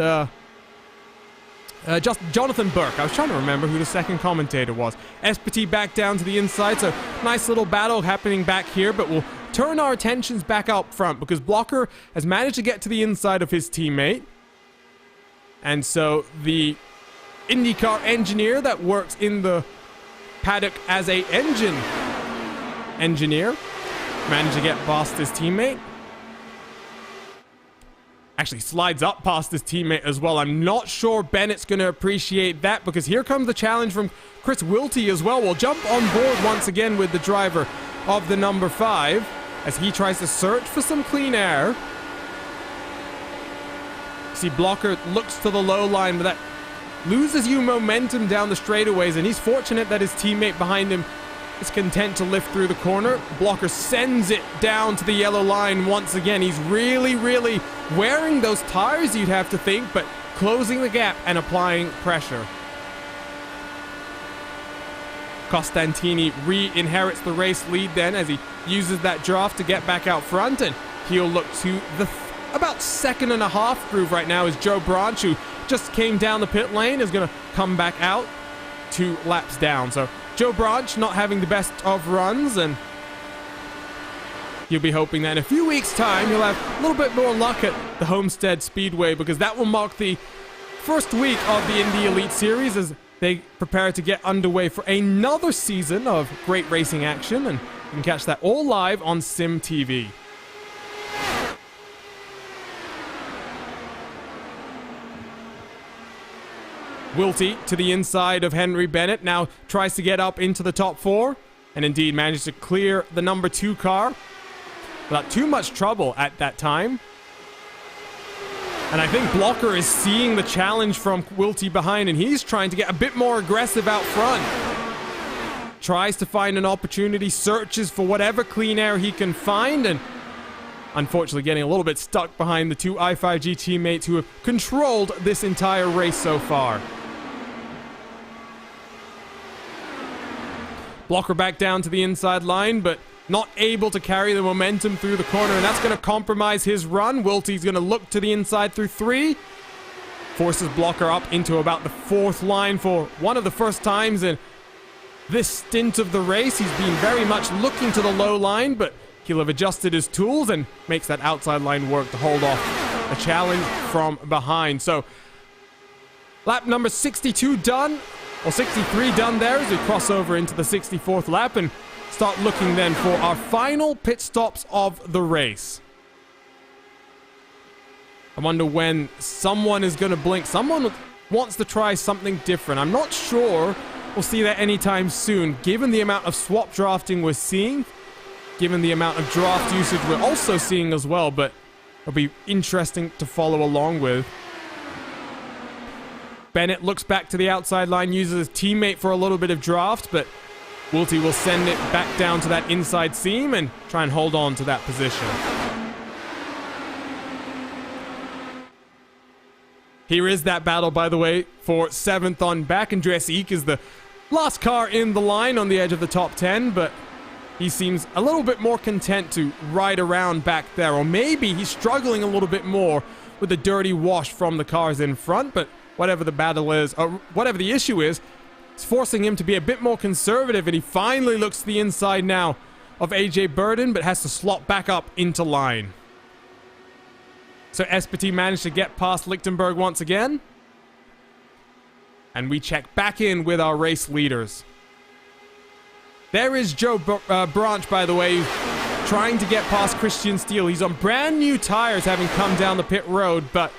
A: Jonathan Burke. I was trying to remember who the second commentator was. Espety back down to the inside, so nice little battle happening back here, but we'll turn our attentions back up front because Blocker has managed to get to the inside of his teammate. And so the IndyCar engineer that works in the paddock as a engine engineer managed to get past his teammate. Actually slides up past his teammate as well. I'm not sure Bennett's going to appreciate that because here comes the challenge from Chris Wilty as well. We'll jump on board once again with the driver of the number 5 as he tries to search for some clean air. See, Blocker looks to the low line, but that loses you momentum down the straightaways, and he's fortunate that his teammate behind him is content to lift through the corner. Blocker sends it down to the yellow line once again. He's really, really wearing those tires, you'd have to think, but closing the gap and applying pressure. Costantini re-inherits the race lead then as he uses that draft to get back out front, and he'll look to the about 2.5 groove right now as Joe Branch, who just came down the pit lane, is going to come back out 2 laps down. So Joe Branch not having the best of runs, and you'll be hoping that in a few weeks' time you'll have a little bit more luck at the Homestead Speedway, because that will mark the first week of the Indy Elite Series as they prepare to get underway for another season of great racing action, and you can catch that all live on Sim TV. Wilty to the inside of Henry Bennett, now tries to get up into the top 4, and indeed manages to clear the number 2 car without too much trouble at that time. And I think Blocker is seeing the challenge from Wilty behind, and he's trying to get a bit more aggressive out front. Tries to find an opportunity, searches for whatever clean air he can find, and unfortunately getting a little bit stuck behind the 2 i5G teammates who have controlled this entire race so far. Blocker back down to the inside line, but not able to carry the momentum through the corner, and that's going to compromise his run. Wilty's going to look to the inside through 3. Forces Blocker up into about the 4th line for one of the first times in this stint of the race. He's been very much looking to the low line, but he'll have adjusted his tools and makes that outside line work to hold off a challenge from behind. So, lap number 62 done. Well, 63 done there as we cross over into the 64th lap and start looking then for our final pit stops of the race. I wonder when someone is going to blink. Someone wants to try something different. I'm not sure we'll see that anytime soon, given the amount of swap drafting we're seeing, given the amount of draft usage we're also seeing as well, but it'll be interesting to follow along with. Bennett looks back to the outside line, uses his teammate for a little bit of draft, but Wilty will send it back down to that inside seam and try and hold on to that position. Here is that battle, by the way, for 7th on back. Andreas Eek is the last car in the line on the edge of the top 10, but he seems a little bit more content to ride around back there, or maybe he's struggling a little bit more with the dirty wash from the cars in front, but whatever the battle is, or whatever the issue is, it's forcing him to be a bit more conservative, and he finally looks to the inside now of AJ Burden, but has to slot back up into line. So Espity managed to get past Lichtenberg once again, and we check back in with our race leaders. There is Joe Branch, by the way, trying to get past Christian Steele. He's on brand new tires, having come down the pit road, but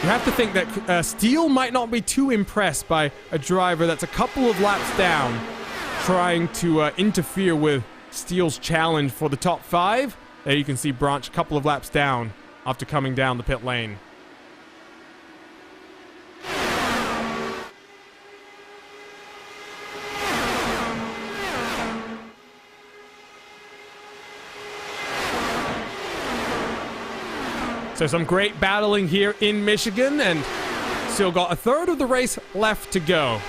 A: you have to think that Steele might not be too impressed by a driver that's a couple of laps down, trying to interfere with Steele's challenge for the top 5. There you can see Branch a couple of laps down after coming down the pit lane. So some great battling here in Michigan, and still got a third of the race left to go.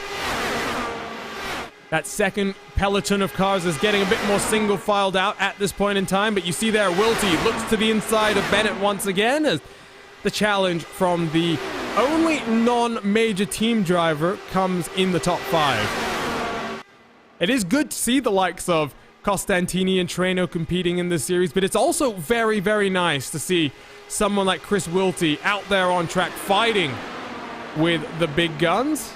A: That second peloton of cars is getting a bit more single filed out at this point in time, but you see there Wilty looks to the inside of Bennett once again as the challenge from the only non-major team driver comes in the top 5. It is good to see the likes of Costantini and Treno competing in this series, but it's also very, very nice to see someone like Chris Wilty out there on track fighting with the big guns.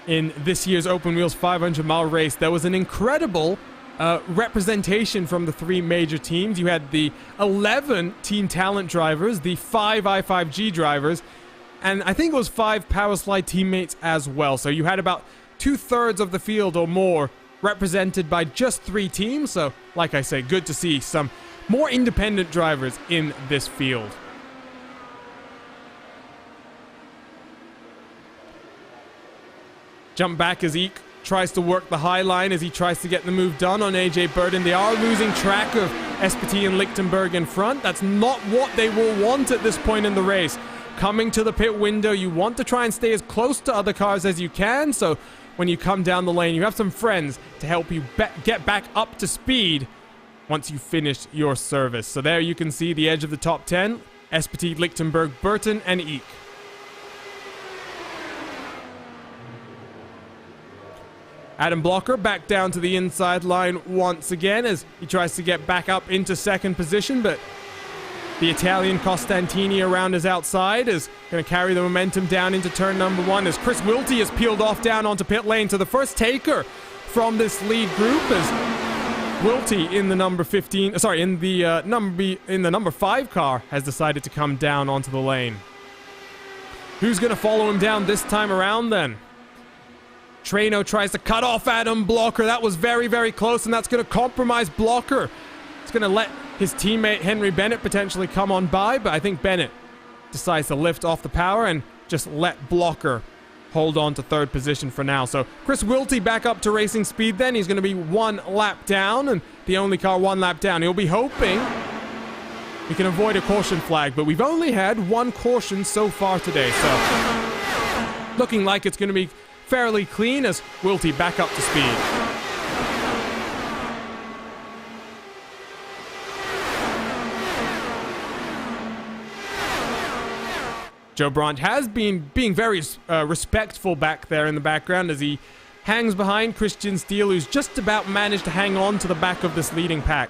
A: In this year's Open Wheels 500-mile race, there was an incredible representation from the 3 major teams. You had the 11 Team Talent drivers, the 5 i5G drivers, and I think it was 5 Powerslide teammates as well. So you had about 2/3 of the field or more represented by just 3 teams. So, like I say, good to see some more independent drivers in this field. Jump back as Eek tries to work the high line as he tries to get the move done on AJ Burden. They are losing track of Espity and Lichtenberg in front. That's not what they will want at this point in the race. Coming to the pit window, you want to try and stay as close to other cars as you can, so when you come down the lane, you have some friends to help you get back up to speed once you finish your service. So there you can see the edge of the top 10, Espity, Lichtenberg, Burton, and Eek. Adam Blocker back down to the inside line once again as he tries to get back up into second position, but The Italian Costantini around his outside is going to carry the momentum down into turn number 1 as Chris Wilty is peeled off down onto pit lane. So the first taker from this lead group is Wilty in the number 15, sorry, in the number 5 car has decided to come down onto the lane. Who's going to follow him down this time around then? Traino tries to cut off Adam Blocker. That was very, very close, and that's going to compromise Blocker. It's going to let his teammate Henry Bennett potentially come on by, but I think Bennett decides to lift off the power and just let Blocker hold on to 3rd position for now. So Chris Wilty back up to racing speed then. He's going to be 1 lap down, and the only car 1 lap down. He'll be hoping he can avoid a caution flag, but we've only had 1 caution so far today, so looking like it's going to be fairly clean as Wilty back up to speed. Joe Branch has been being very respectful back there in the background as he hangs behind Christian Steele, who's just about managed to hang on to the back of this leading pack.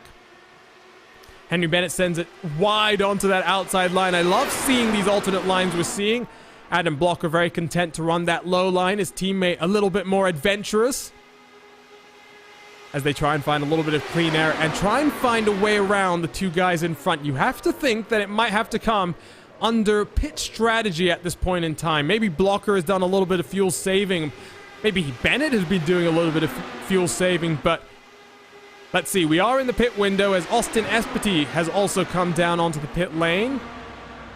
A: Henry Bennett sends it wide onto that outside line. I love seeing these alternate lines we're seeing. Adam Blocker very content to run that low line. His teammate a little bit more adventurous as they try and find a little bit of clean air and try and find a way around the 2 guys in front. You have to think that it might have to come under pit strategy at this point in time. Maybe Blocker has done a little bit of fuel saving. Maybe Bennett has been doing a little bit of fuel saving, but let's see. We are in the pit window as Austin Espety has also come down onto the pit lane.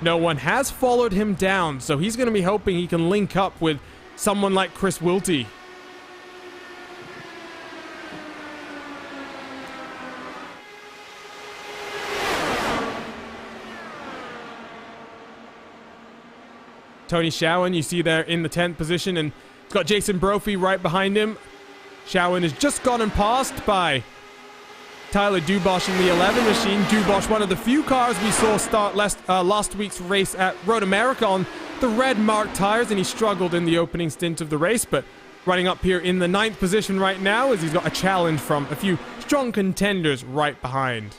A: No one has followed him down, so he's going to be hoping he can link up with someone like Chris Wilty. Tony Showen, you see there in the 10th position, and it's got Jason Brophy right behind him. Showen has just gotten passed by Tyler Dubosh in the 11 machine. Dubosh, one of the few cars we saw start last week's race at Road America on the red marked tires, and he struggled in the opening stint of the race, but running up here in the 9th position right now as he's got a challenge from a few strong contenders right behind.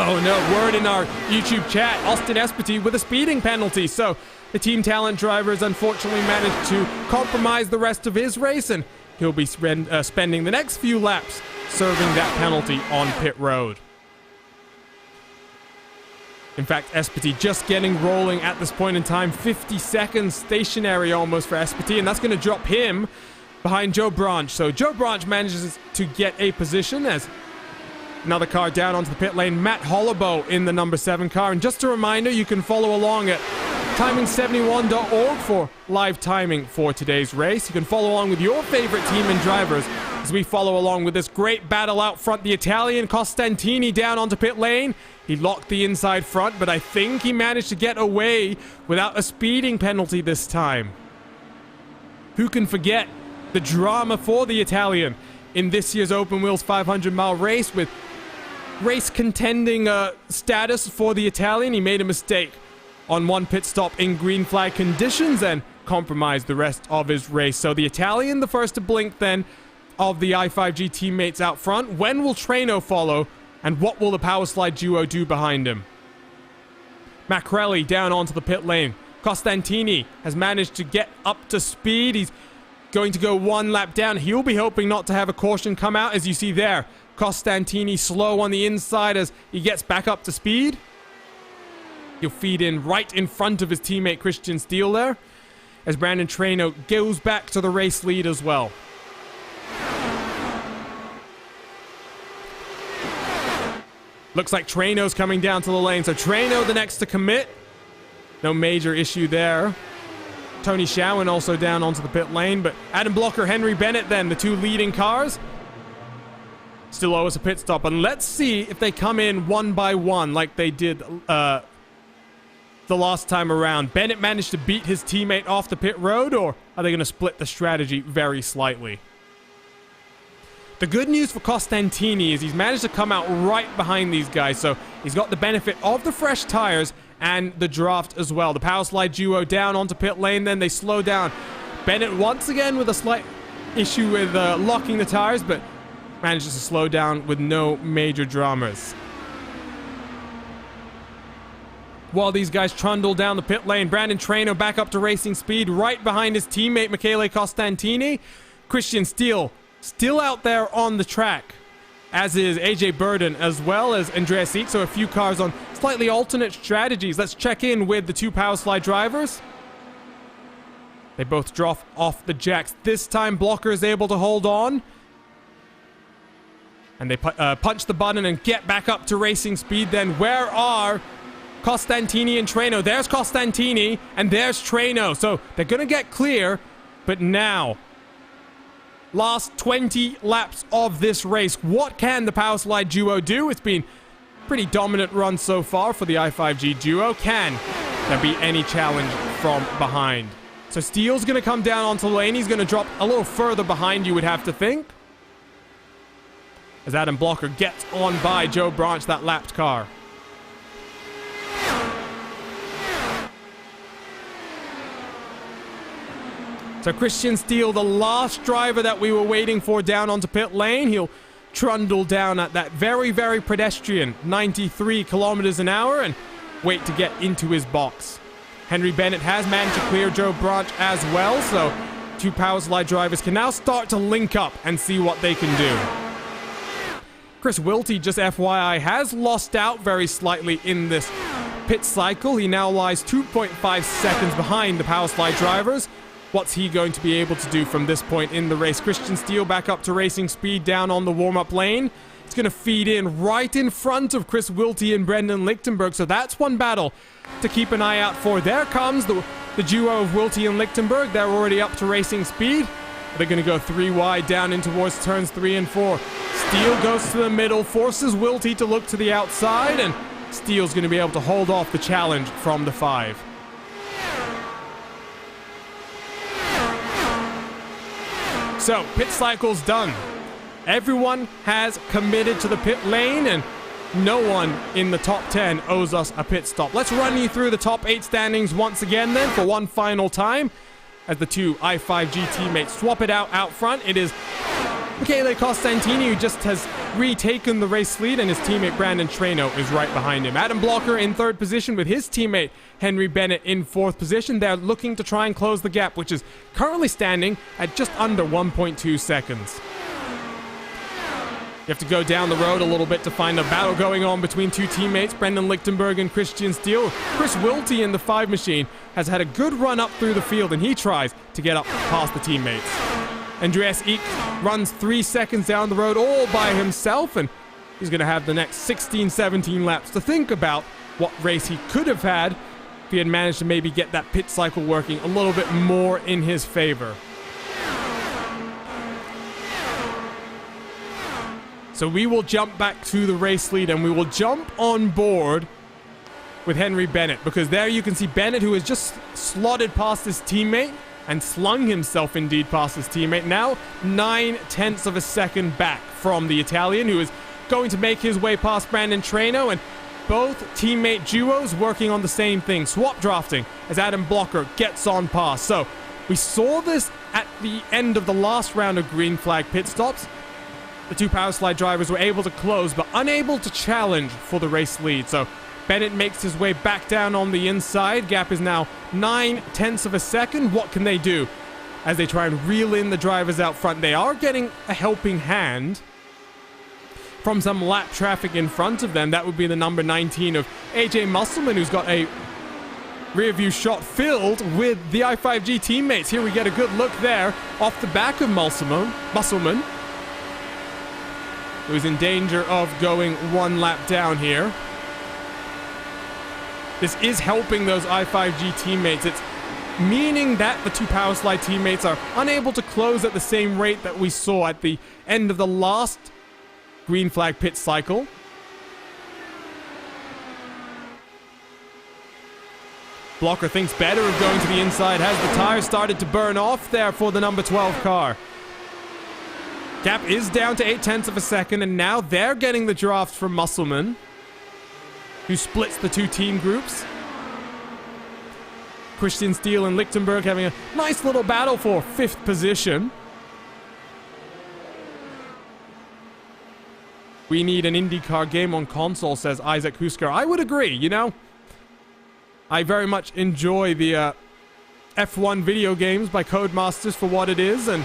A: Oh no, word in our YouTube chat, Austin Espety with a speeding penalty. So the Team Talent driver has unfortunately managed to compromise the rest of his race, and he'll be spending the next few laps serving that penalty on pit road. In fact, Espety just getting rolling at this point in time. 50 seconds stationary almost for Espety, and that's going to drop him behind Joe Branch. So Joe Branch manages to get a position as another car down onto the pit lane. Matt Hollowbo in the number 7 car. And just a reminder, you can follow along at timing71.org for live timing for today's race. You can follow along with your favorite team and drivers as we follow along with this great battle out front. The Italian Costantini down onto pit lane. He locked the inside front, but I think he managed to get away without a speeding penalty this time. Who can forget the drama for the Italian in this year's Open Wheels 500-mile race with race contending status for the Italian? He made a mistake on one pit stop in green flag conditions and compromised the rest of his race. So the Italian, the first to blink then of the i5G teammates out front. When will Traino follow, and what will the power slide duo do behind him? Macrelli down onto the pit lane. Costantini has managed to get up to speed. He's going to go 1 lap down. He'll be hoping not to have a caution come out, as you see there. Costantini slow on the inside as he gets back up to speed. He'll feed in right in front of his teammate Christian Steele there, as Brandon Traino goes back to the race lead as well. Looks like Traino's coming down to the lane, so Traino the next to commit. No major issue there. Tony Showen also down onto the pit lane, but Adam Blocker, Henry Bennett then, the 2 leading cars, still owe us a pit stop. And let's see if they come in one by one like they did the last time around. Bennett managed to beat his teammate off the pit road, or are they going to split the strategy very slightly? The good news for Costantini is he's managed to come out right behind these guys, so he's got the benefit of the fresh tires and the draft as well. The power slide duo down onto pit lane, then they slow down. Bennett once again with a slight issue with locking the tires, but manages to slow down with no major dramas. While these guys trundle down the pit lane, Brandon Traino back up to racing speed right behind his teammate Michele Costantini. Christian Steele still out there on the track, as is AJ Burden as well as Andreas Eek. So a few cars on slightly alternate strategies. Let's check in with the two Power Slide drivers. They both drop off the jacks. This time Blocker is able to hold on. And they punch the button and get back up to racing speed. Then where are Costantini and Traino? There's Costantini and there's Traino. So they're going to get clear. But now, last 20 laps of this race, what can the Power Slide duo do? It's been a pretty dominant run so far for the i5G duo. Can there be any challenge from behind? So Steele's going to come down onto the lane. He's going to drop a little further behind, you would have to think, as Adam Blocker gets on by Joe Branch, that lapped car. So Christian Steele, the last driver that we were waiting for down onto pit lane, he'll trundle down at that very, very pedestrian 93 kilometers an hour and wait to get into his box. Henry Bennett has managed to clear Joe Branch as well, so two Power Slide drivers can now start to link up and see what they can do. Chris Wilty, just FYI, has lost out very slightly in this pit cycle. He now lies 2.5 seconds behind the Power Slide drivers. What's he going to be able to do from this point in the race? Christian Steele back up to racing speed down on the warm-up lane. It's going to feed in right in front of Chris Wilty and Brendan Lichtenberg. So that's one battle to keep an eye out for. There comes the duo of Wilty and Lichtenberg. They're already up to racing speed. They're going to go 3 wide down in towards turns 3 and 4. Steele goes to the middle, forces Wilty to look to the outside, and Steele's going to be able to hold off the challenge from the 5. So, pit cycle's done. Everyone has committed to the pit lane, and no one in the top 10 owes us a pit stop. Let's run you through the top 8 standings once again then for one final time, as the two i5G teammates swap it out front. It is Michele Costantini, who just has retaken the race lead, and his teammate Brandon Traino is right behind him. Adam Blocker in 3rd position with his teammate Henry Bennett in 4th position. They're looking to try and close the gap, which is currently standing at just under 1.2 seconds. You have to go down the road a little bit to find a battle going on between two teammates, Brendan Lichtenberg and Christian Steele. Chris Wilty in the 5 machine has had a good run up through the field, and he tries to get up past the teammates. Andreas Eek runs 3 seconds down the road all by himself, and he's going to have the next 16, 17 laps to think about what race he could have had if he had managed to maybe get that pit cycle working a little bit more in his favor. So we will jump back to the race lead, and we will jump on board with Henry Bennett, because there you can see Bennett, who has just slotted past his teammate and slung himself indeed past his teammate. Now 9/10 of a second back from the Italian, who is going to make his way past Brandon Traino, and both teammate duos working on the same thing, swap drafting, as Adam Blocker gets on past. So we saw this at the end of the last round of green flag pit stops. The two Power Slide drivers were able to close, but unable to challenge for the race lead. So Bennett makes his way back down on the inside. Gap is now 9/10 of a second. What can they do as they try and reel in the drivers out front? They are getting a helping hand from some lap traffic in front of them. That would be the number 19 of AJ Musselman, who's got a rear view shot filled with the i5G teammates. Here we get a good look there off the back of Musselman, who's in danger of going one lap down here. This is helping those i5G teammates. It's meaning that the two Power Slide teammates are unable to close at the same rate that we saw at the end of the last green flag pit cycle. Blocker thinks better of going to the inside, has the tires started to burn off there for the number 12 car. Gap is down to 8/10 of a second, and now they're getting the draft from Musselman, who splits the two team groups. Christian Steele and Lichtenberg having a nice little battle for 5th position. We need an IndyCar game on console, says Isaac Husker. I would agree, you know? I very much enjoy the F1 video games by Codemasters for what it is, and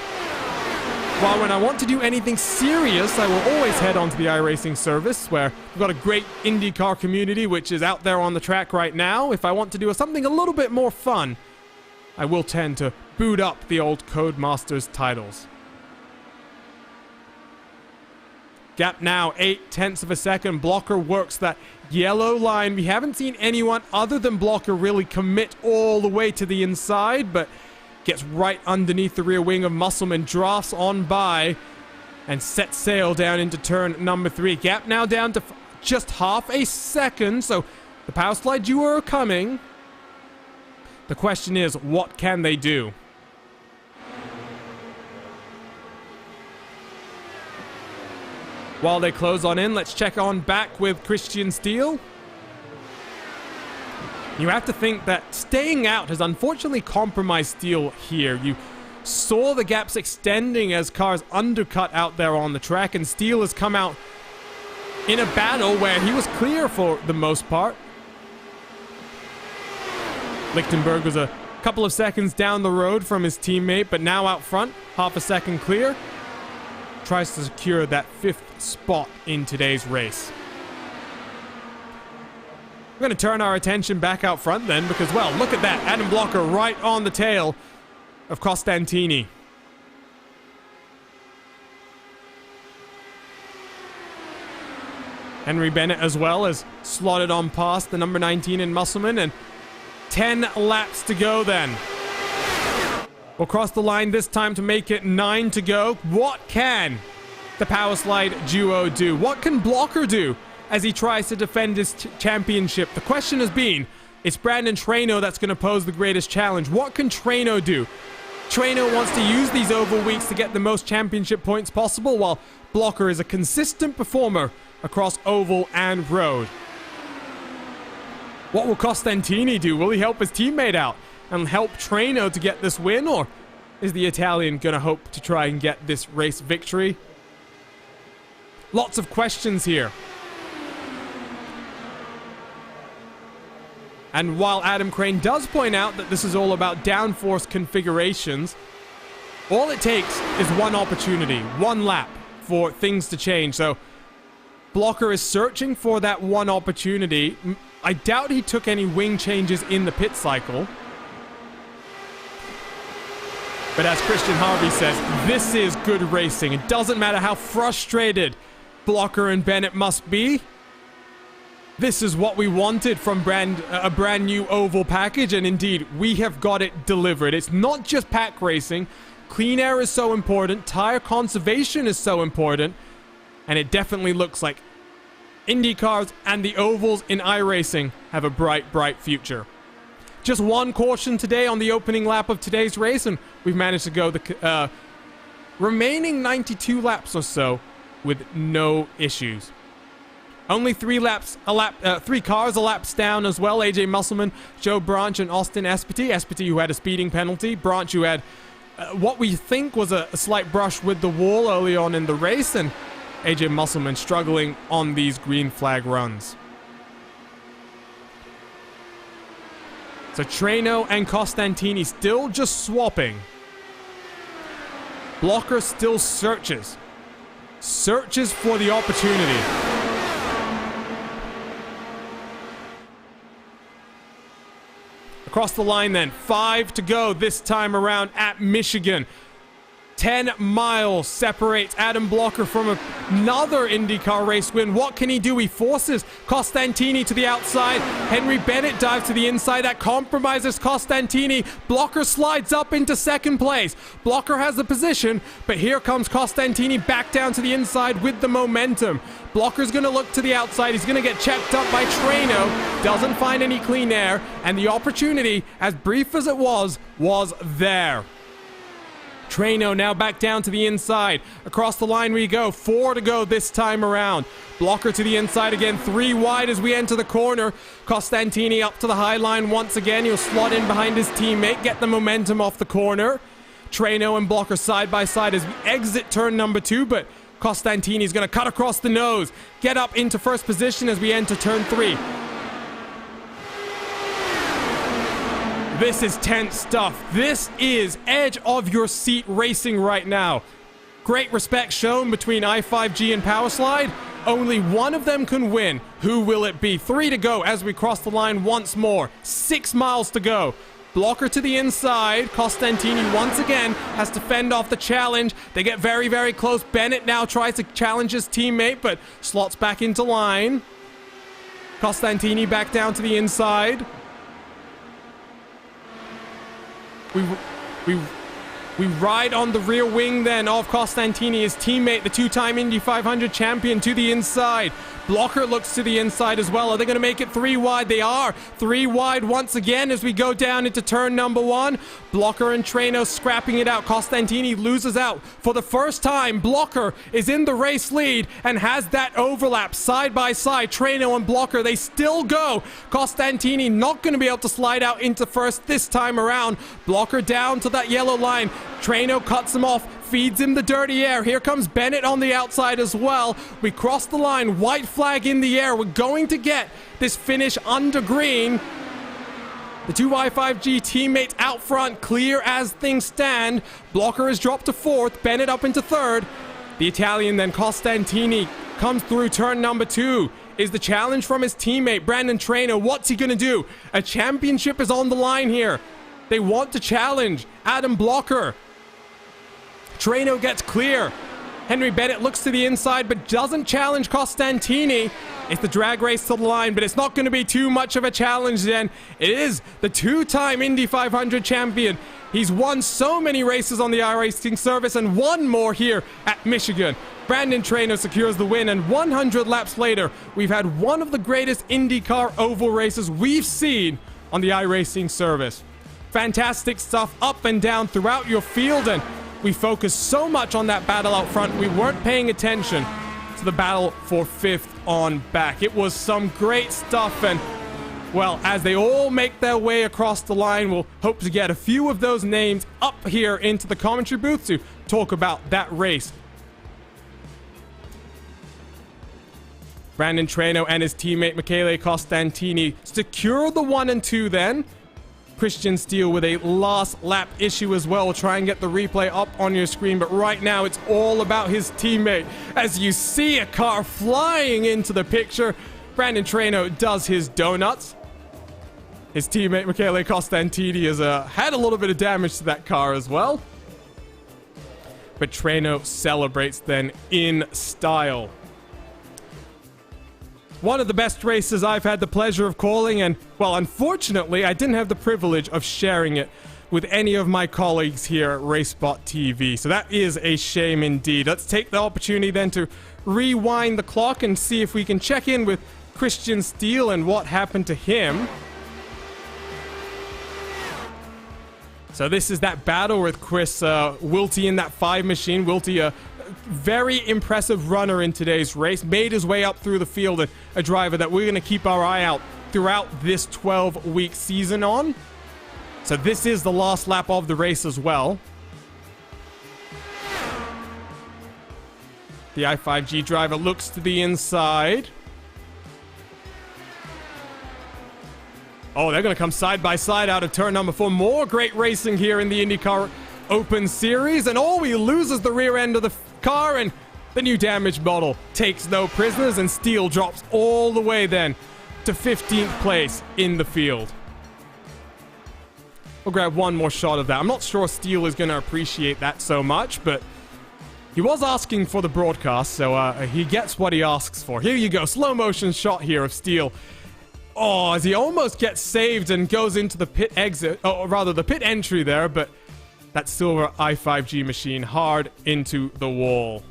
A: while when I want to do anything serious, I will always head onto the iRacing service, where we've got a great IndyCar community which is out there on the track right now. If I want to do something a little bit more fun, I will tend to boot up the old Codemasters titles. Gap now 0.8 of a second. Blocker works that yellow line. We haven't seen anyone other than Blocker really commit all the way to the inside, but gets right underneath the rear wing of Musselman, drafts on by, and sets sail down into turn number 3. Gap now down to just half a second, so the power slide duo are coming. The question is, what can they do? While they close on in, let's check on back with Christian Steele. You have to think that staying out has unfortunately compromised Steele here. You saw the gaps extending as cars undercut out there on the track, and Steele has come out in a battle where he was clear for the most part. Lichtenberg was a couple of seconds down the road from his teammate, but now out front, half a second clear. Tries to secure that 5th spot in today's race. We're going to turn our attention back out front then, because, well, look at that. Adam Blocker right on the tail of Costantini. Henry Bennett as well has slotted on past the number 19 in Musselman, and 10 laps to go then. We'll cross the line this time to make it 9 to go. What can the power slide duo do? What can Blocker do as he tries to defend his championship? The question has been, it's Brandon Traino that's going to pose the greatest challenge. What can Traino do? Traino wants to use these oval weeks to get the most championship points possible, while Blocker is a consistent performer across oval and road. What will Costantini do? Will he help his teammate out and help Traino to get this win, or is the Italian going to hope to try and get this race victory? Lots of questions here. And while Adam Crane does point out that this is all about downforce configurations, all it takes is one opportunity, one lap for things to change. So Blocker is searching for that one opportunity. I doubt he took any wing changes in the pit cycle. But as Christian Harvey says, this is good racing. It doesn't matter how frustrated Blocker and Bennett must be. This is what we wanted from a brand new oval package, and indeed, we have got it delivered. It's not just pack racing. Clean air is so important. Tire conservation is so important. And it definitely looks like IndyCars and the ovals in iRacing have a bright, bright future. Just one caution today on the opening lap of today's race, and we've managed to go the remaining 92 laps or so with no issues. Only 3 cars a laps down as well. AJ Musselman, Joe Branch, and Austin Espity. Espity, who had a speeding penalty. Branch, who had what we think was a slight brush with the wall early on in the race, and AJ Musselman struggling on these green flag runs. So Traino and Costantini still just swapping. Blocker still searches for the opportunity. Across the line then, 5 to go this time around at Michigan. 10 miles separates Adam Blocker from another IndyCar race win. What can he do? He forces Costantini to the outside. Henry Bennett dives to the inside. That compromises Costantini. Blocker slides up into second place. Blocker has the position, but here comes Costantini back down to the inside with the momentum. Blocker's going to look to the outside. He's going to get checked up by Traino. Doesn't find any clean air, and the opportunity, as brief as it was there. Traino now back down to the inside. Across the line we go. 4 to go this time around. Blocker to the inside again. 3 wide as we enter the corner. Costantini up to the high line once again. He'll slot in behind his teammate. Get the momentum off the corner. Traino and Blocker side by side as we exit turn number 2. But Costantini's going to cut across the nose, get up into first position as we enter turn 3. This is tense stuff. This is edge of your seat racing right now. Great respect shown between i5G and Powerslide. Only one of them can win. Who will it be? 3 to go as we cross the line once more. 6 miles to go. Blocker to the inside. Costantini once again has to fend off the challenge. They get very, very close. Bennett now tries to challenge his teammate, but slots back into line. Costantini back down to the inside. We ride on the rear wing then of Costantini, his teammate, the 2-time Indy 500 champion, to the inside. Blocker looks to the inside as well. Are they going to make it 3 wide? They are. 3 wide once again as we go down into turn number 1. Blocker and Treno scrapping it out. Costantini loses out. For the first time, Blocker is in the race lead and has that overlap side by side. Treno and Blocker, they still go. Costantini not going to be able to slide out into first this time around. Blocker down to that yellow line. Treno cuts him off, feeds him the dirty air. Here comes Bennett on the outside as well. We cross the line, white flag in the air. We're going to get this finish under green. The 2 i5G teammates out front, clear as things stand. Blocker is dropped to 4th, Bennett up into 3rd. The Italian then, Costantini, comes through turn number 2. Is the challenge from his teammate, Brandon Treno. What's he gonna do? A championship is on the line here. They want to challenge Adam Blocker. Treno gets clear. Henry Bennett looks to the inside but doesn't challenge Costantini. It's the drag race to the line, but it's not going to be too much of a challenge then. It is the 2-time Indy 500 champion. He's won so many races on the iRacing service and one more here at Michigan. Brandon Treno secures the win, and 100 laps later, we've had one of the greatest IndyCar oval races we've seen on the iRacing service. Fantastic stuff up and down throughout your field, and we focused so much on that battle out front, we weren't paying attention to the battle for 5th on back. It was some great stuff, and, well, as they all make their way across the line, we'll hope to get a few of those names up here into the commentary booth to talk about that race. Brandon Treno and his teammate Michele Costantini secure the 1 and 2 then. Christian Steele with a last lap issue as well. We'll try and get the replay up on your screen, but right now it's all about his teammate. As you see a car flying into the picture, Brandon Treno does his donuts. His teammate Michele Costantini has had a little bit of damage to that car as well. But Treno celebrates then in style. One of the best races I've had the pleasure of calling, and, well, unfortunately, I didn't have the privilege of sharing it with any of my colleagues here at RaceSpotTV, so that is a shame indeed. Let's take the opportunity then to rewind the clock and see if we can check in with Christian Steele and what happened to him. So this is that battle with Chris Wilty in that 5 machine. Wilty, very impressive runner in today's race, made his way up through the field, and a driver that we're going to keep our eye out throughout this 12-week season on. So this is the last lap of the race as well. The i5G driver looks to the inside. Oh, they're going to come side by side out of turn number 4. More great racing here in the IndyCar Open Series, and all we lose is the rear end of the car, and the new damage model takes no prisoners, and Steele drops all the way then to 15th place in the field. We'll grab one more shot of that. I'm not sure Steele is going to appreciate that so much, but he was asking for the broadcast, so he gets what he asks for. Here you go, slow motion shot here of Steele. Oh, as he almost gets saved and goes into the pit exit, or rather the pit entry there, but that silver i5G machine hard into the wall.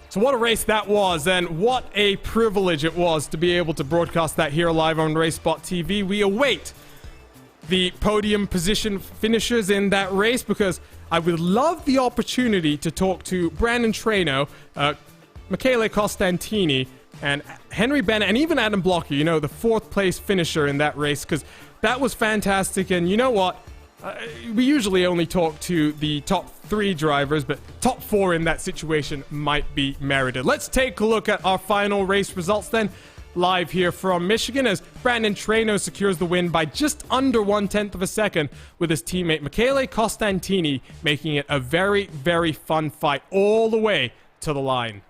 A: So what a race that was, and what a privilege it was to be able to broadcast that here live on RaceSpotTV. We await the podium position finishers in that race, because I would love the opportunity to talk to Brandon Treno, Michele Costantini, and Henry Bennett, and even Adam Blocker, you know, the 4th place finisher in that race, because that was fantastic. And you know what? We usually only talk to the top 3 drivers, but top 4 in that situation might be merited. Let's take a look at our final race results then. Live here from Michigan as Brandon Traino secures the win by just under 1/10 of a second, with his teammate Michele Costantini making it a very, very fun fight all the way to the line.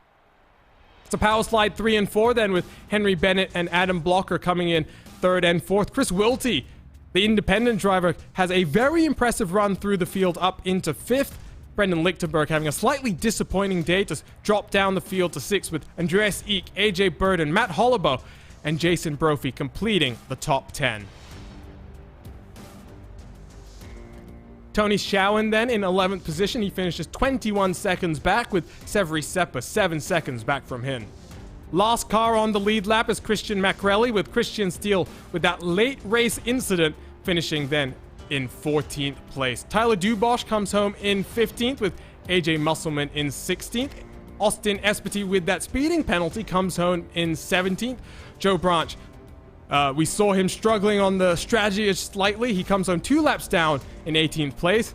A: It's a power slide 3 and 4 then, with Henry Bennett and Adam Blocker coming in 3rd and 4th. Chris Wiltie, the independent driver, has a very impressive run through the field up into 5th. Brendan Lichtenberg having a slightly disappointing day to drop down the field to 6th, with Andreas Eek, AJ Burden, Matt Hollabo, and Jason Brophy completing the top 10. Tony Schowen then in 11th position. He finishes 21 seconds back, with Severi Seppa 7 seconds back from him. Last car on the lead lap is Christian Macrelli, with Christian Steele with that late race incident finishing then in 14th place. Tyler Dubosch comes home in 15th, with AJ Musselman in 16th. Austin Espity with that speeding penalty comes home in 17th. Joe Branch, we saw him struggling on the strategy slightly. He comes home 2 laps down in 18th place.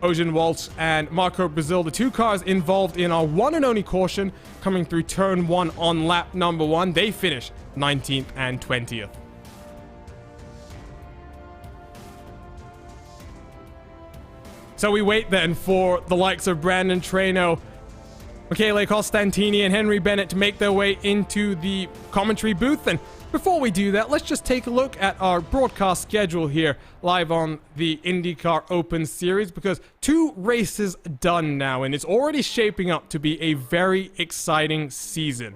A: Ojan Waltz and Marco Brazil, the 2 cars involved in our one and only caution, coming through turn 1 on lap number 1. They finish 19th and 20th. So we wait then for the likes of Brandon Traino, Michele Costantini, and Henry Bennett to make their way into the commentary booth. And before we do that, let's just take a look at our broadcast schedule here live on the IndyCar Open Series, because 2 races done now, and it's already shaping up to be a very exciting season.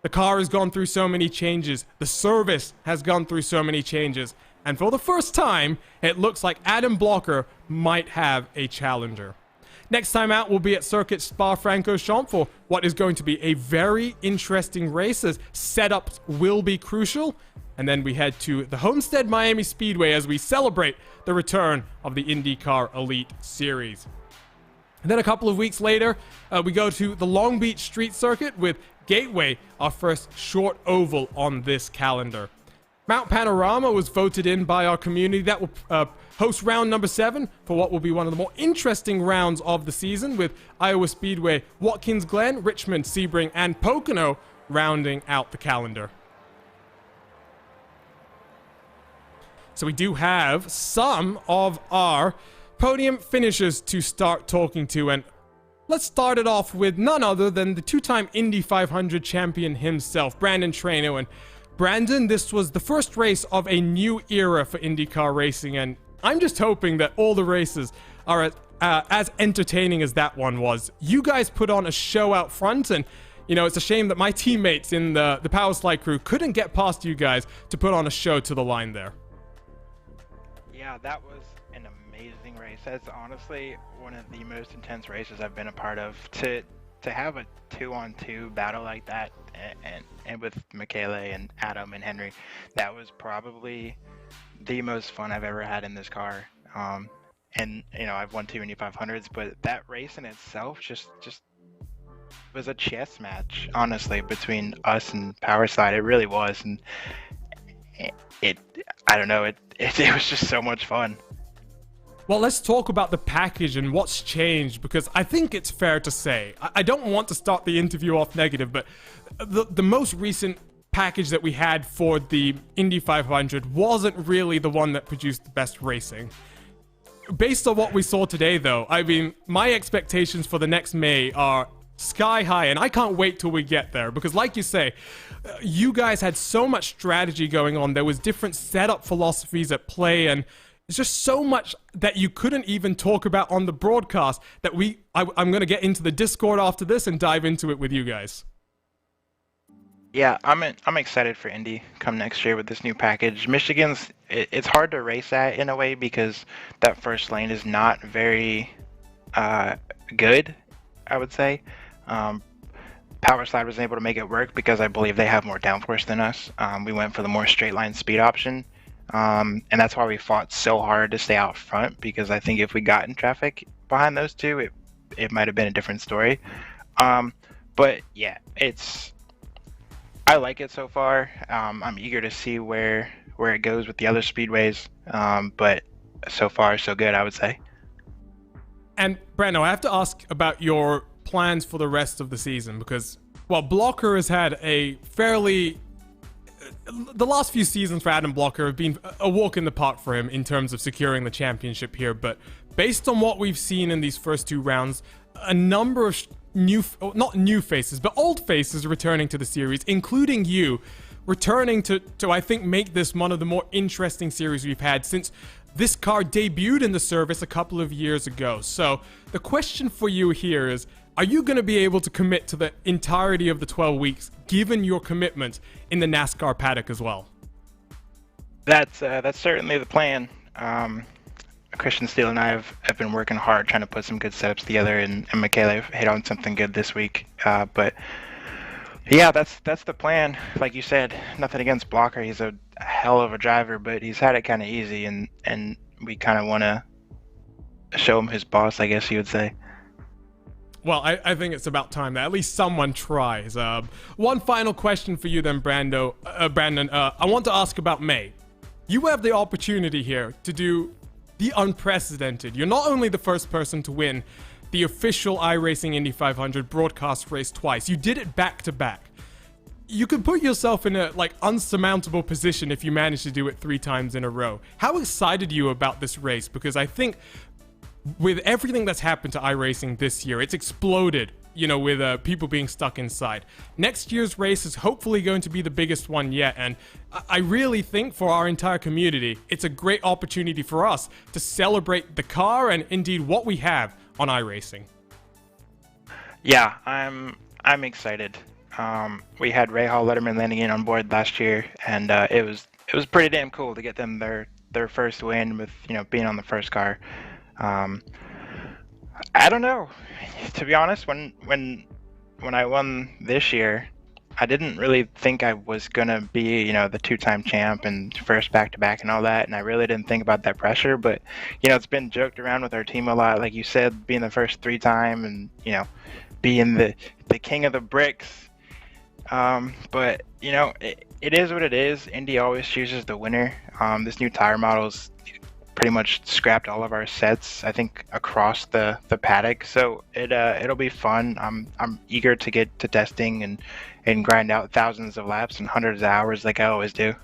A: The car has gone through so many changes. The service has gone through so many changes. And for the first time, it looks like Adam Blocker might have a challenger. Next time out, we'll be at Circuit Spa-Francorchamps for what is going to be a very interesting race, as setups will be crucial. And then we head to the Homestead Miami Speedway as we celebrate the return of the IndyCar Elite Series. And then a couple of weeks later, we go to the Long Beach Street Circuit with Gateway, our first short oval on this calendar. Mount Panorama was voted in by our community. That will host round number 7 for what will be one of the more interesting rounds of the season, with Iowa Speedway, Watkins Glen, Richmond, Sebring, and Pocono rounding out the calendar. So we do have some of our podium finishers to start talking to, and let's start it off with none other than the 2-time Indy 500 champion himself, Brandon Traino. And Brandon, this was the first race of a new era for IndyCar racing, and I'm just hoping that all the races are as entertaining as that one was. You guys put on a show out front, and you know, it's a shame that my teammates in the Power Slide crew couldn't get past you guys to put on a show to the line there.
B: Yeah, that was an amazing race. That's honestly one of the most intense races I've been a part of. To have a 2-on-2 battle like that, and with Michele and Adam and Henry, that was probably the most fun I've ever had in this car. And you know, I've won 2 Indy 500s, but that race in itself just was a chess match, honestly, between us and Power Slide. It really was, and I don't know, it was just so much fun.
A: Well, let's talk about the package and what's changed, because I think it's fair to say, I don't want to start the interview off negative, but the most recent package that we had for the Indy 500 wasn't really the one that produced the best racing. Based on what we saw today, though, I mean, my expectations for the next May are sky high, and I can't wait till we get there, because like you say, you guys had so much strategy going on. There was different setup philosophies at play, and it's just so much that you couldn't even talk about on the broadcast that I'm going to get into the Discord after this and dive into it with you guys.
B: Yeah, I'm excited for Indy come next year with this new package. Michigan's, it's hard to race at in a way because that first lane is not very good, I would say. Power Slide was able to make it work because I believe they have more downforce than us. We went for the more straight line speed option. And that's why we fought so hard to stay out front, because I think if we got in traffic behind those two, it might have been a different story. But yeah, I like it so far. I'm eager to see where it goes with the other speedways. But so far so good, I would say.
A: And Brando, I have to ask about your plans for the rest of the season because, well, Blocker has had a fairly the last few seasons for Adam Blocker have been a walk in the park for him in terms of securing the championship here, but based on what we've seen in these first two rounds, a number of not new faces, but old faces returning to the series, including you, returning to I think make this one of the more interesting series we've had since this car debuted in the service a couple of years ago. So the question for you here is, are you going to be able to commit to the entirety of the 12 weeks, given your commitment in the NASCAR paddock as well?
B: That's certainly the plan. Christian Steele and I have been working hard trying to put some good setups together, and Michaela hit on something good this week. But yeah, that's the plan. Like you said, nothing against Blocker. He's a hell of a driver, but he's had it kind of easy, and we kind of want to show him his boss, I guess you would say.
A: Well, I think it's about time that at least someone tries. One final question for you then, Brandon. I want to ask about May. You have the opportunity here to do the unprecedented. You're not only the first person to win the official iRacing Indy 500 broadcast race twice, you did it back to back. You could put yourself in a unsurmountable position if you manage to do it 3 times in a row. How excited are you about this race? Because I think with everything that's happened to iRacing this year, it's exploded, with people being stuck inside. Next year's race is hopefully going to be the biggest one yet, and I really think for our entire community, it's a great opportunity for us to celebrate the car and indeed what we have on iRacing.
B: Yeah, I'm excited. We had Ray Hall Letterman landing in on board last year, and it was pretty damn cool to get them their first win with being on the first car. I don't know. To be honest, when I won this year, I didn't really think I was gonna be, the 2-time champ and first back-to-back and all that, and I really didn't think about that pressure. But it's been joked around with our team a lot, like you said, being the first 3-time and being the king of the bricks. But it is what it is. Indy always chooses the winner. This new tire model's pretty much scrapped all of our sets, I think, across the paddock. So it'll be fun. I'm eager to get to testing and grind out thousands of laps and hundreds of hours like I always do.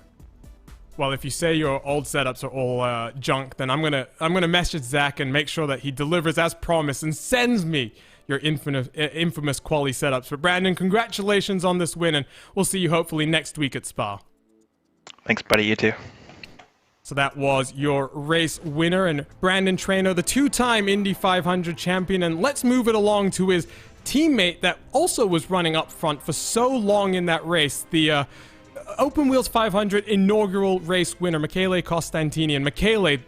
A: Well, if you say your old setups are all junk, then I'm gonna message Zach and make sure that he delivers as promised and sends me your infamous quali setups. But Brandon, congratulations on this win, and we'll see you hopefully next week at Spa.
B: Thanks, buddy. You too.
A: So that was your race winner, and Brandon Traynor, the 2-time Indy 500 champion. And let's move it along to his teammate that also was running up front for so long in that race, the Open Wheels 500 inaugural race winner, Michele Costantini. And Michele,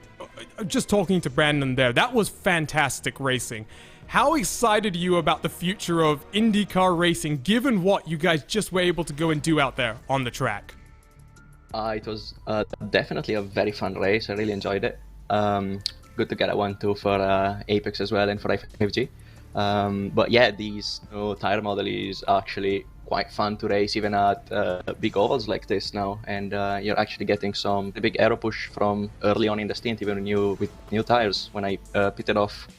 A: just talking to Brandon there, that was fantastic racing. How excited are you about the future of IndyCar racing, given what you guys just were able to go and do out there on the track?
C: It was definitely a very fun race. I really enjoyed it. Good to get a 1-2 for Apex as well and for i5G. But yeah, these new tire model is actually quite fun to race even at big ovals like this now. And you're actually getting some big aero push from early on in the stint, even with new tires. When I pitted off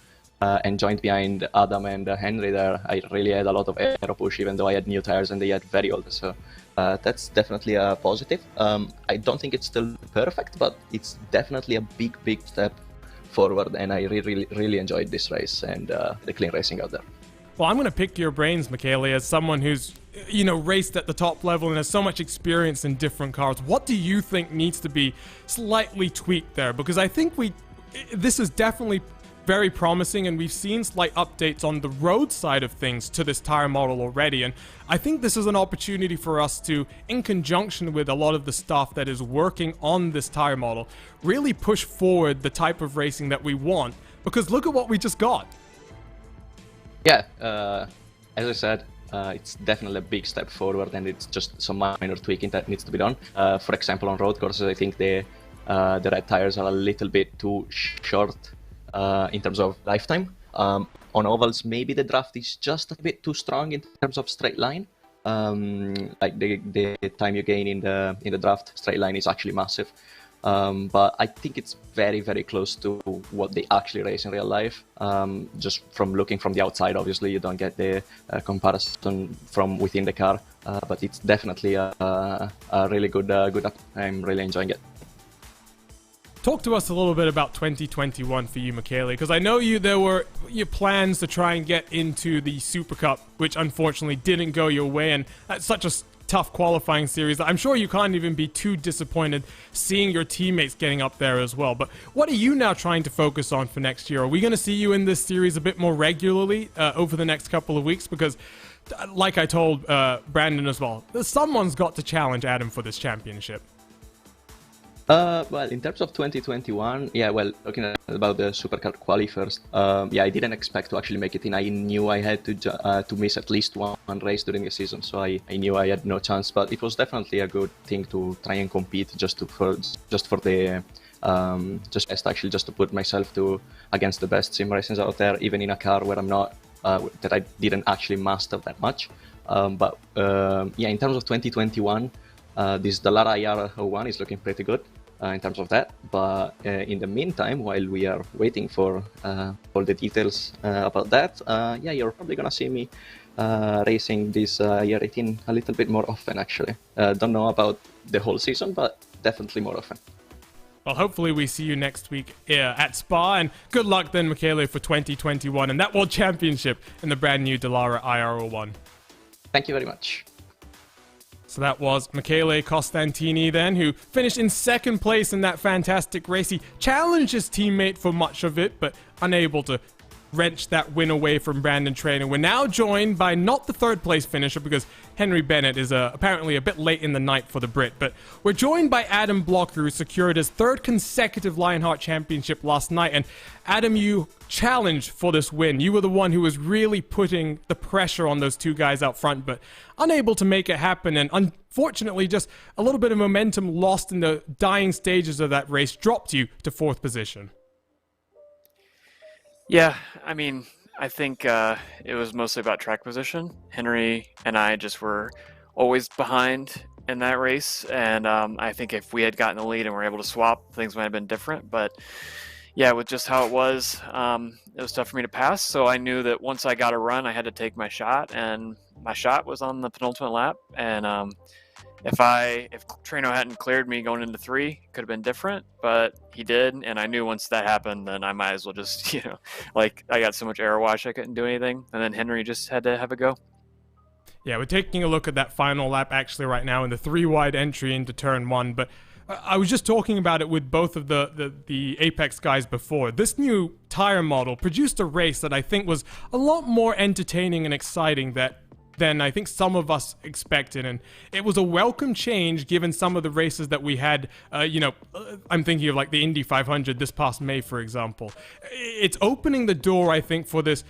C: and joined behind Adam and Henry there, I really had a lot of aero push, even though I had new tires and they had very old. So that's definitely a positive. I don't think it's still perfect, but it's definitely a big step forward, and I really enjoyed this race and the clean racing out there.
A: Well, I'm going to pick your brains, Michele, as someone who's, raced at the top level and has so much experience in different cars. What do you think needs to be slightly tweaked there? Because I think this is definitely very promising, and we've seen slight updates on the road side of things to this tire model already, and I think this is an opportunity for us to, in conjunction with a lot of the staff that is working on this tire model, really push forward the type of racing that we want, because look at what we just got.
C: Yeah, as I said, it's definitely a big step forward, and it's just some minor tweaking that needs to be done. For example, on road courses, I think the red tires are a little bit too short in terms of lifetime. On ovals, maybe the draft is just a bit too strong in terms of straight line. Like the time you gain in the draft straight line is actually massive. But I think it's very, very close to what they actually race in real life. Just from looking from the outside, obviously, you don't get the comparison from within the car, but it's definitely a really good app. I'm really enjoying it.
A: Talk to us a little bit about 2021 for you, Michele, because I know there were your plans to try and get into the Super Cup, which unfortunately didn't go your way, and that's such a tough qualifying series that I'm sure you can't even be too disappointed seeing your teammates getting up there as well. But what are you now trying to focus on for next year? Are we going to see you in this series a bit more regularly over the next couple of weeks? Because like I told Brandon as well, someone's got to challenge Adam for this championship.
C: Well, in terms of 2021, yeah, well, talking about the Supercar quali first, yeah, I didn't expect to actually make it in. I knew I had to miss at least one race during the season, so I knew I had no chance. But it was definitely a good thing to try and compete just for the just to put myself against the best sim racers out there, even in a car where I'm not that I didn't actually master that much. But yeah, in terms of 2021, this Dallara IR01 is looking pretty good in terms of that. But in the meantime, while we are waiting for all the details about that, yeah, you're probably gonna see me racing this year 18 a little bit more often, actually. Don't know about the whole season, but definitely more often.
A: Well, hopefully we see you next week at Spa, and good luck then, Michele, for 2021 and that World Championship in the brand new Dallara IR01.
C: Thank you very much.
A: So that was Michele Costantini then, who finished in second place in that fantastic race. He challenged his teammate for much of it, but unable to wrench that win away from Brandon Traynor. We're now joined by not the third place finisher, because Henry Bennett is apparently a bit late in the night for the Brit, but we're joined by Adam Blocker, who secured his third consecutive Lionheart Championship last night. And Adam, you challenged for this win. You were the one who was really putting the pressure on those two guys out front, but unable to make it happen, and unfortunately just a little bit of momentum lost in the dying stages of that race dropped you to fourth position.
D: Yeah, I mean, I think it was mostly about track position. Henry and I just were always behind in that race, and I think if we had gotten the lead and were able to swap, things might have been different. But yeah, with just how it was tough for me to pass. So I knew that once I got a run, I had to take my shot, and my shot was on the penultimate lap. And if Trano hadn't cleared me going into 3, it could have been different, but he did, and I knew once that happened, then I might as well just, like, I got so much error wash I couldn't do anything, and then Henry just had to have a go.
A: Yeah, we're taking a look at that final lap actually right now in the 3-wide entry into turn 1, but I was just talking about it with both of the Apex guys before. This new tire model produced a race that I think was a lot more entertaining and exciting than I think some of us expected, and it was a welcome change given some of the races that we had. I'm thinking of like the Indy 500 this past May, for example. It's opening the door, I think, for this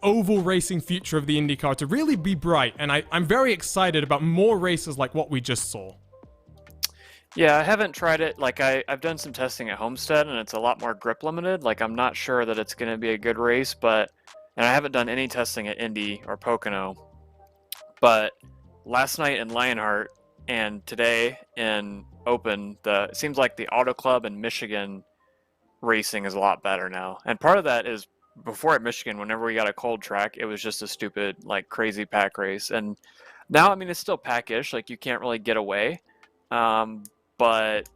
A: oval racing future of the IndyCar to really be bright, and I'm very excited about more races like what we just saw.
D: Yeah, I haven't tried it. Like, I've done some testing at Homestead, and it's a lot more grip limited. Like, I'm not sure that it's going to be a good race, and I haven't done any testing at Indy or Pocono. But last night in Lionheart and today in Open, it seems like the Auto Club in Michigan racing is a lot better now. And part of that is before at Michigan, whenever we got a cold track, it was just a stupid, like, crazy pack race. And now, I mean, it's still packish, like, you can't really get away. But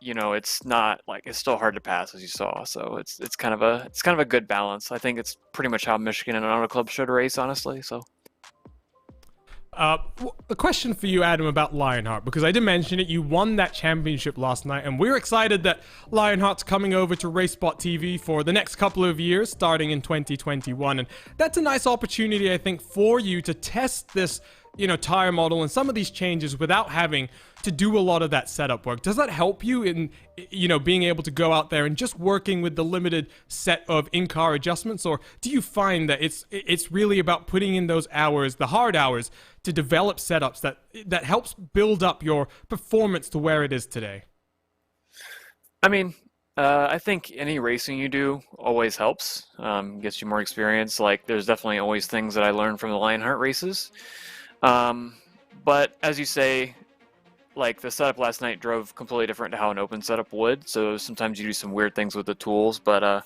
D: it's not like, it's still hard to pass, as you saw. So it's kind of a good balance. I think it's pretty much how Michigan and an Auto Club should race, honestly. So.
A: A question for you, Adam, about Lionheart, because I did mention it. You won that championship last night, and we're excited that Lionheart's coming over to RaceSpotTV for the next couple of years, starting in 2021, and that's a nice opportunity, I think, for you to test this, tire model and some of these changes without having to do a lot of that setup work. Does that help you in, being able to go out there and just working with the limited set of in-car adjustments? Or do you find that it's really about putting in those hours, the hard hours, to develop setups that helps build up your performance to where it is today?
D: I mean, I think any racing you do always helps, gets you more experience. Like, there's definitely always things that I learned from the Lionheart races. But as you say, like the setup last night drove completely different to how an open setup would. So sometimes you do some weird things with the tools, but I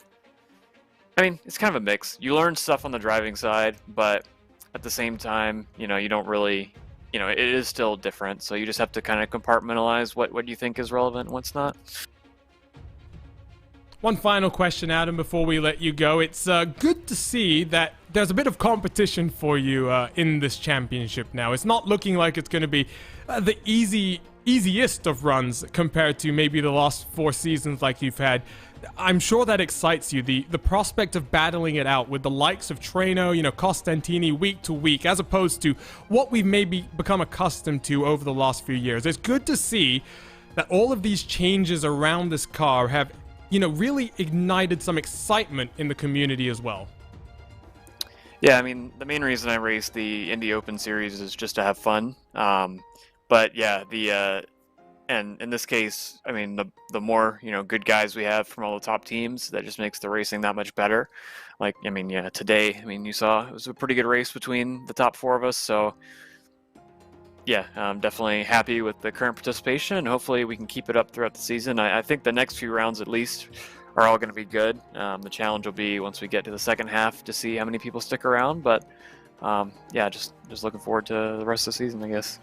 D: mean, it's kind of a mix. You learn stuff on the driving side, but at the same time, you know, you don't really, you know, it is still different. So you just have to kind of compartmentalize what you think is relevant and what's not.
A: One final question, Adam, before we let you go. It's good to see that there's a bit of competition for you in this championship now. It's not looking like it's going to be the easiest of runs compared to maybe the last 4 seasons like you've had. I'm sure that excites you, the prospect of battling it out with the likes of Treno, you know, Costantini week to week, as opposed to what we've maybe become accustomed to over the last few years. It's good to see that all of these changes around this car have, you know, really ignited some excitement in the community as well.
D: Yeah, I mean, the main reason I race the Indy Open Series is just to have fun. But yeah, and in this case, I mean, the more, you know, good guys we have from all the top teams, that just makes the racing that much better. Like, I mean, yeah, today, I mean, you saw it was a pretty good race between the top 4 of us. So yeah, I'm definitely happy with the current participation, and hopefully we can keep it up throughout the season. I think the next few rounds at least are all going to be good. The challenge will be once we get to the second half to see how many people stick around. But yeah, just looking forward to the rest of the season, I guess.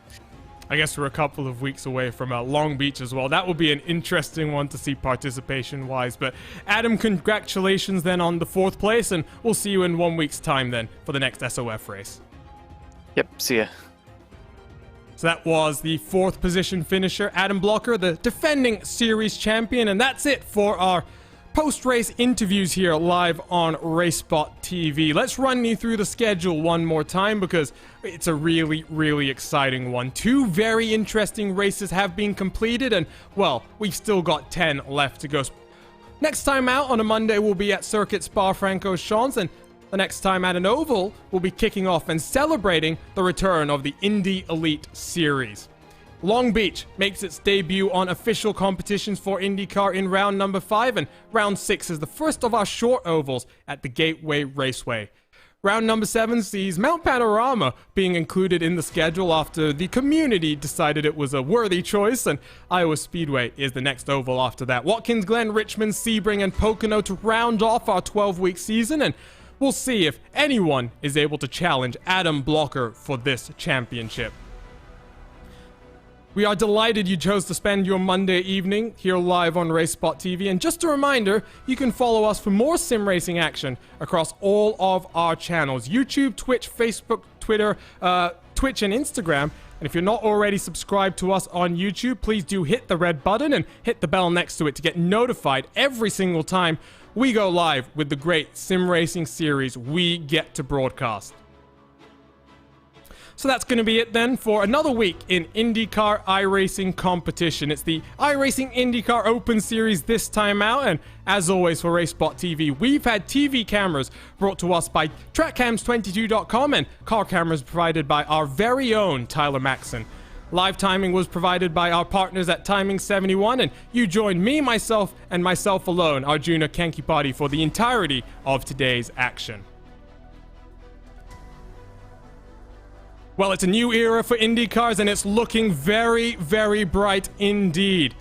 A: I guess we're a couple of weeks away from Long Beach as well. That will be an interesting one to see participation-wise. But Adam, congratulations then on the 4th place, and we'll see you in 1 week's time then for the next SOF race.
D: Yep, see ya.
A: So that was the 4th position finisher, Adam Blocker, the defending series champion. And that's it for our post-race interviews here live on RaceSpotTV. Let's run you through the schedule one more time because it's a really, really exciting one. 2 very interesting races have been completed, and, well, we've still got 10 left to go. Next time out on a Monday, we'll be at Circuit Spa-Francorchamps, and the next time at an oval, we'll be kicking off and celebrating the return of the Indy Elite Series. Long Beach makes its debut on official competitions for IndyCar in round number 5, and round 6 is the first of our short ovals at the Gateway Raceway. Round number 7 sees Mount Panorama being included in the schedule after the community decided it was a worthy choice, and Iowa Speedway is the next oval after that. Watkins Glen, Richmond, Sebring, and Pocono to round off our 12-week season, and we'll see if anyone is able to challenge Adam Blocker for this championship. We are delighted you chose to spend your Monday evening here live on RaceSpotTV, and just a reminder, you can follow us for more sim racing action across all of our channels: YouTube, Twitch, Facebook, Twitter, Twitch, and Instagram. And if you're not already subscribed to us on YouTube, please do hit the red button and hit the bell next to it to get notified every single time we go live with the great sim racing series we get to broadcast. So that's going to be it then for another week in IndyCar iRacing competition. It's the iRacing IndyCar Open Series this time out, and as always for RaceSpotTV, we've had TV cameras brought to us by TrackCams22.com and car cameras provided by our very own Tyler Maxson. Live timing was provided by our partners at Timing71, and you joined me, myself, and myself alone, Arjuna Kankipati, for the entirety of today's action. Well, it's a new era for Indy cars, and it's looking very, very bright indeed.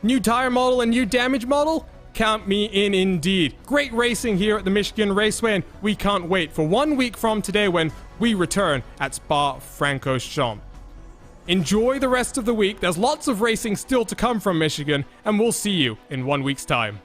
A: New tire model and new damage model? Count me in indeed. Great racing here at the Michigan Raceway, and we can't wait for 1 week from today when we return at Spa-Francorchamps. Enjoy the rest of the week. There's lots of racing still to come from Michigan, and we'll see you in 1 week's time.